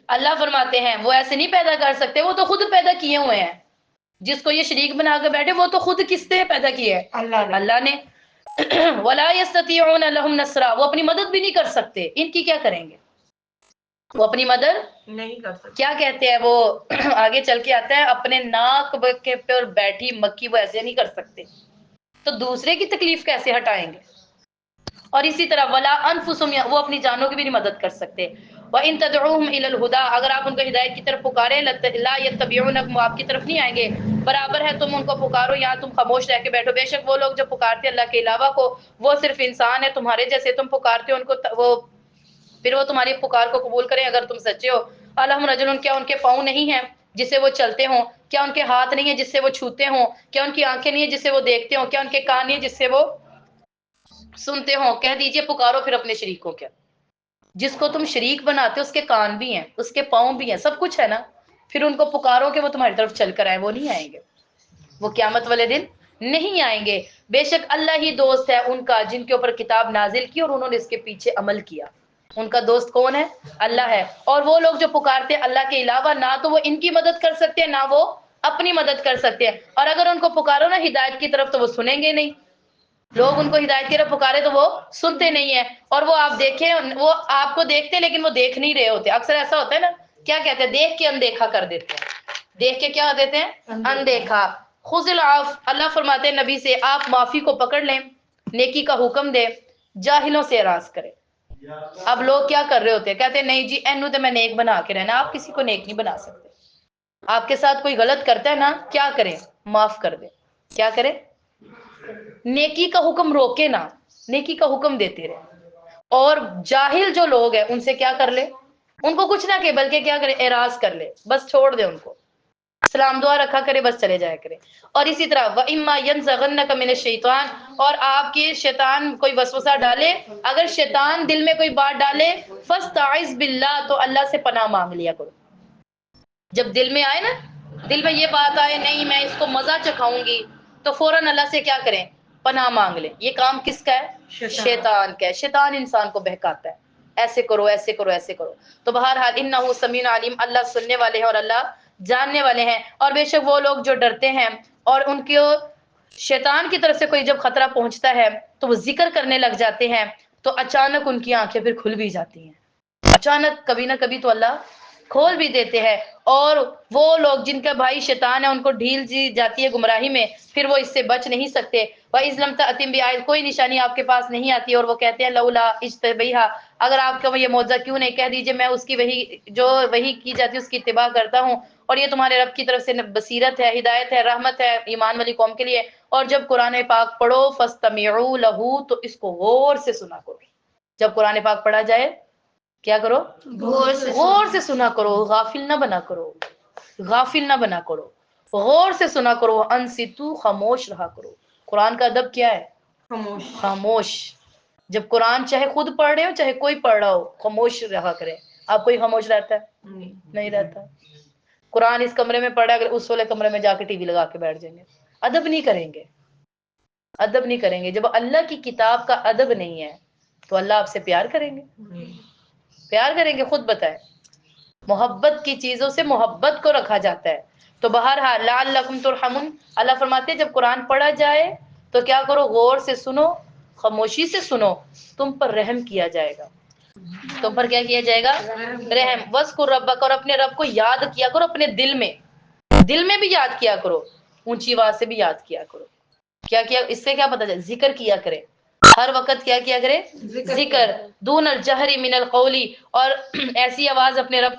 اللہ فرماتے ہیں وہ ایسے نہیں پیدا کر سکتے، وہ تو خود پیدا کیے ہوئے ہیں. جس کو یہ شریک بنا کے بیٹھے وہ تو خود کس سے پیدا کیے ہے؟ اللہ نے. وَلَا يَسْتَطِيعُونَ لَهُمْ نَصْرًا، وہ اپنی مدد بھی نہیں کر سکتے، ان کی کیا کریں گے؟ وہ اپنی مدد نہیں کر سکتے. کیا کہتے ہیں وہ آگے چل کے آتا ہے، اپنے ناک کے پر بیٹھی مکھی وہ ایسے نہیں کر سکتے، تو دوسرے کی تکلیف کیسے ہٹائیں گے؟ اور اسی طرح ولا انفسهم، وہ اپنی جانوں کی بھی نہیں مدد کر سکتے. وَإِن تَدْعُوهُمْ إِلَى الْهُدَىٰ، اگر آپ ان کو ہدایت کی طرف پکارے لا يَتَّبِعُونَكُمْ، آپ کی طرف نہیں آئیں گے. برابر ہے تم ان کو پکارو یا تم خاموش رہ کے بیٹھو. بے شک وہ لوگ جو پکارتے ہیں اللہ کے علاوہ کو وہ صرف انسان ہے تمہارے جیسے، تم پکارتے ہو ان کو وہ پھر وہ تمہاری پکار کو قبول کریں اگر تم سچے ہو. الہم رجل، کیا ان کے پاؤں نہیں ہیں جس سے وہ چلتے ہوں؟ کیا ان کے ہاتھ نہیں ہیں جس سے وہ چھوتے ہوں؟ کیا ان کی آنکھیں نہیں ہیں جس سے وہ دیکھتے ہوں؟ کیا ان کے کان نہیں ہیں جس سے وہ سنتے ہوں؟ کہہ دیجئے پکارو پھر اپنے شریک کو. کیا جس کو تم شریک بناتے ہو اس کے کان بھی ہیں، اس کے پاؤں بھی ہیں، سب کچھ ہے نا، پھر ان کو پکارو کہ وہ تمہاری طرف چل کر آئیں. وہ نہیں آئیں گے، وہ قیامت والے دن نہیں آئیں گے. بے شک اللہ ہی دوست ہے ان کا جن کے اوپر کتاب نازل کی اور انہوں نے اس کے پیچھے عمل کیا. ان کا دوست کون ہے؟ اللہ ہے. اور وہ لوگ جو پکارتے ہیں اللہ کے علاوہ، نہ تو وہ ان کی مدد کر سکتے ہیں نہ وہ اپنی مدد کر سکتے ہیں. اور اگر ان کو پکارو نا ہدایت کی طرف تو وہ سنیں گے نہیں. لوگ ان کو ہدایت کی طرف پکارے تو وہ سنتے نہیں ہیں. اور وہ آپ دیکھیں، وہ آپ کو دیکھتے ہیں لیکن وہ دیکھ نہیں رہے ہوتے. اکثر ایسا ہوتا ہے نا، کیا کہتے ہیں، دیکھ کے اندیکھا کر دیتے ہیں. دیکھ کے کیا دیتے ہیں؟ اندیکھا. خذ العفو، اللہ فرماتے ہیں نبی سے آپ معافی کو پکڑ لیں. نیکی کا حکم دے، جاہلوں سے اعراض کرے۔ اب لوگ کیا کر رہے ہوتے ہیں، کہتے ہیں نہیں جی اینو تو میں نیک بنا کے رہنا۔ آپ کسی کو نیک نہیں بنا سکتے۔ آپ کے ساتھ کوئی غلط کرتا ہے نا، کیا کریں؟ معاف کر دیں۔ کیا کریں؟ نیکی کا حکم روکے نا، نیکی کا حکم دیتے رہے۔ اور جاہل جو لوگ ہیں ان سے کیا کر لے، ان کو کچھ نہ کہ بلکہ کیا کرے، اعراض کر لے، بس چھوڑ دے ان کو، سلام دعا رکھا کرے، بس چلے جایا کرے۔ اور اسی طرح وَإِمَّا يَنزَغَنَّكَ مِنَ الشَّيْطَانِ، اور آپ کی شیطان کوئی وسوسہ ڈالے، اگر شیطان دل میں کوئی بات ڈالے، فَاسْتَعِذْ بِاللَّهِ، تو اللہ سے پناہ مانگ لیا کرو۔ جب دل میں آئے نا، دل میں یہ بات آئے نہیں میں اس کو مزہ چکھاؤں گی، تو فوراً اللہ سے کیا کریں، پناہ مانگ لیں۔ یہ کام کس کا ہے؟ شیطان کا ہے۔ شیطان انسان کو بہکاتا ہے، ایسے کرو ایسے کرو ایسے کرو۔ تو بہرحال انہ سمیع علیم، اللہ سننے والے ہیں اور اللہ جاننے والے ہیں۔ اور بے شک وہ لوگ جو ڈرتے ہیں اور ان کو شیطان کی طرف سے کوئی جب خطرہ پہنچتا ہے تو وہ ذکر کرنے لگ جاتے ہیں، تو اچانک ان کی آنکھیں پھر کھل بھی جاتی ہیں، اچانک کبھی نہ کبھی تو اللہ کھول بھی دیتے ہیں۔ اور وہ لوگ جن کا بھائی شیطان ہے ان کو ڈھیل دی جاتی ہے گمراہی میں، پھر وہ اس سے بچ نہیں سکتے۔ وَإِذْ لَمْ تَأْتِهِمْ بِآیَةٍ، کوئی نشانی آپ کے پاس نہیں آتی، اور وہ کہتے ہیں لولا اجتبیہا، اگر آپ کا یہ معجزہ کیوں نہیں، کہہ دیجئے میں اس کی وہی جو وہی کی جاتی ہے اس کی اتباع کرتا ہوں، اور یہ تمہارے رب کی طرف سے بصیرت ہے، ہدایت ہے، رحمت ہے ایمان والی قوم کے لیے۔ اور جب قرآن پاک پڑھو فَاسْتَمِعُوا لَهُ، تو اس کو غور سے سنا کرو۔ جب قرآن پاک پڑھا جائے کیا کرو، غور سے سنا کرو، غافل نہ بنا کرو، غافل نہ بنا کرو، غور سے سنا کرو۔ انصتو، خاموش رہا کرو۔ قرآن کا ادب کیا ہے؟ خاموش۔ جب قرآن چاہے خود پڑھ رہے ہو چاہے کوئی پڑھ رہا ہو، خاموش رہا کرے۔ آپ کوئی خاموش رہتا ہے؟ نہیں رہتا۔ قرآن اس کمرے میں پڑھا، اگر اس والے کمرے میں جا کے ٹی وی لگا کے بیٹھ جائیں گے، ادب نہیں کریں گے، ادب نہیں کریں گے۔ جب اللہ کی کتاب کا ادب نہیں ہے تو اللہ آپ سے پیار کریں گے؟ پیار کریں گے؟ خود بتائیں۔ محبت کی چیزوں سے محبت کو رکھا جاتا ہے۔ تو بہرحال لعلکم ترحمون، اللہ فرماتے ہیں جب قرآن پڑھا جائے تو کیا کرو، غور سے سنو، خاموشی سے سنو، تم پر رحم کیا جائے گا۔ تم پر کیا کیا جائے گا؟ رحم۔ وَاذْکُر رَبَّکَ، اور اپنے رب کو یاد کیا کرو اپنے دل میں، دل میں بھی یاد کیا کرو، اونچی آواز سے بھی یاد کیا کرو۔ کیا کیا، اس سے کیا پتہ چلے، ذکر کیا کرے ہر وقت، کیا کیا کرے، ذکر۔ دون الجہر من القول، اور ایسی آواز اپنے رب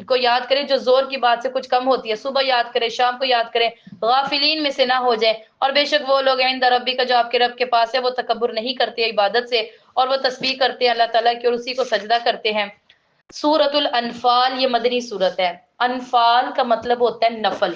کو یاد کرے جو زور کی بات سے کچھ کم ہوتی ہے، صبح یاد کرے شام کو یاد کرے، غافلین میں سے نہ ہو جائے۔ اور بے شک وہ لوگ عند ربی کا، جو آپ کے رب کے پاس ہے، وہ تکبر نہیں کرتے عبادت سے، اور وہ تسبیح کرتے ہیں اللہ تعالیٰ کی اور اسی کو سجدہ کرتے ہیں۔ سورۃ الانفال، یہ مدنی سورت ہے۔ انفال کا مطلب ہوتا ہے نفل،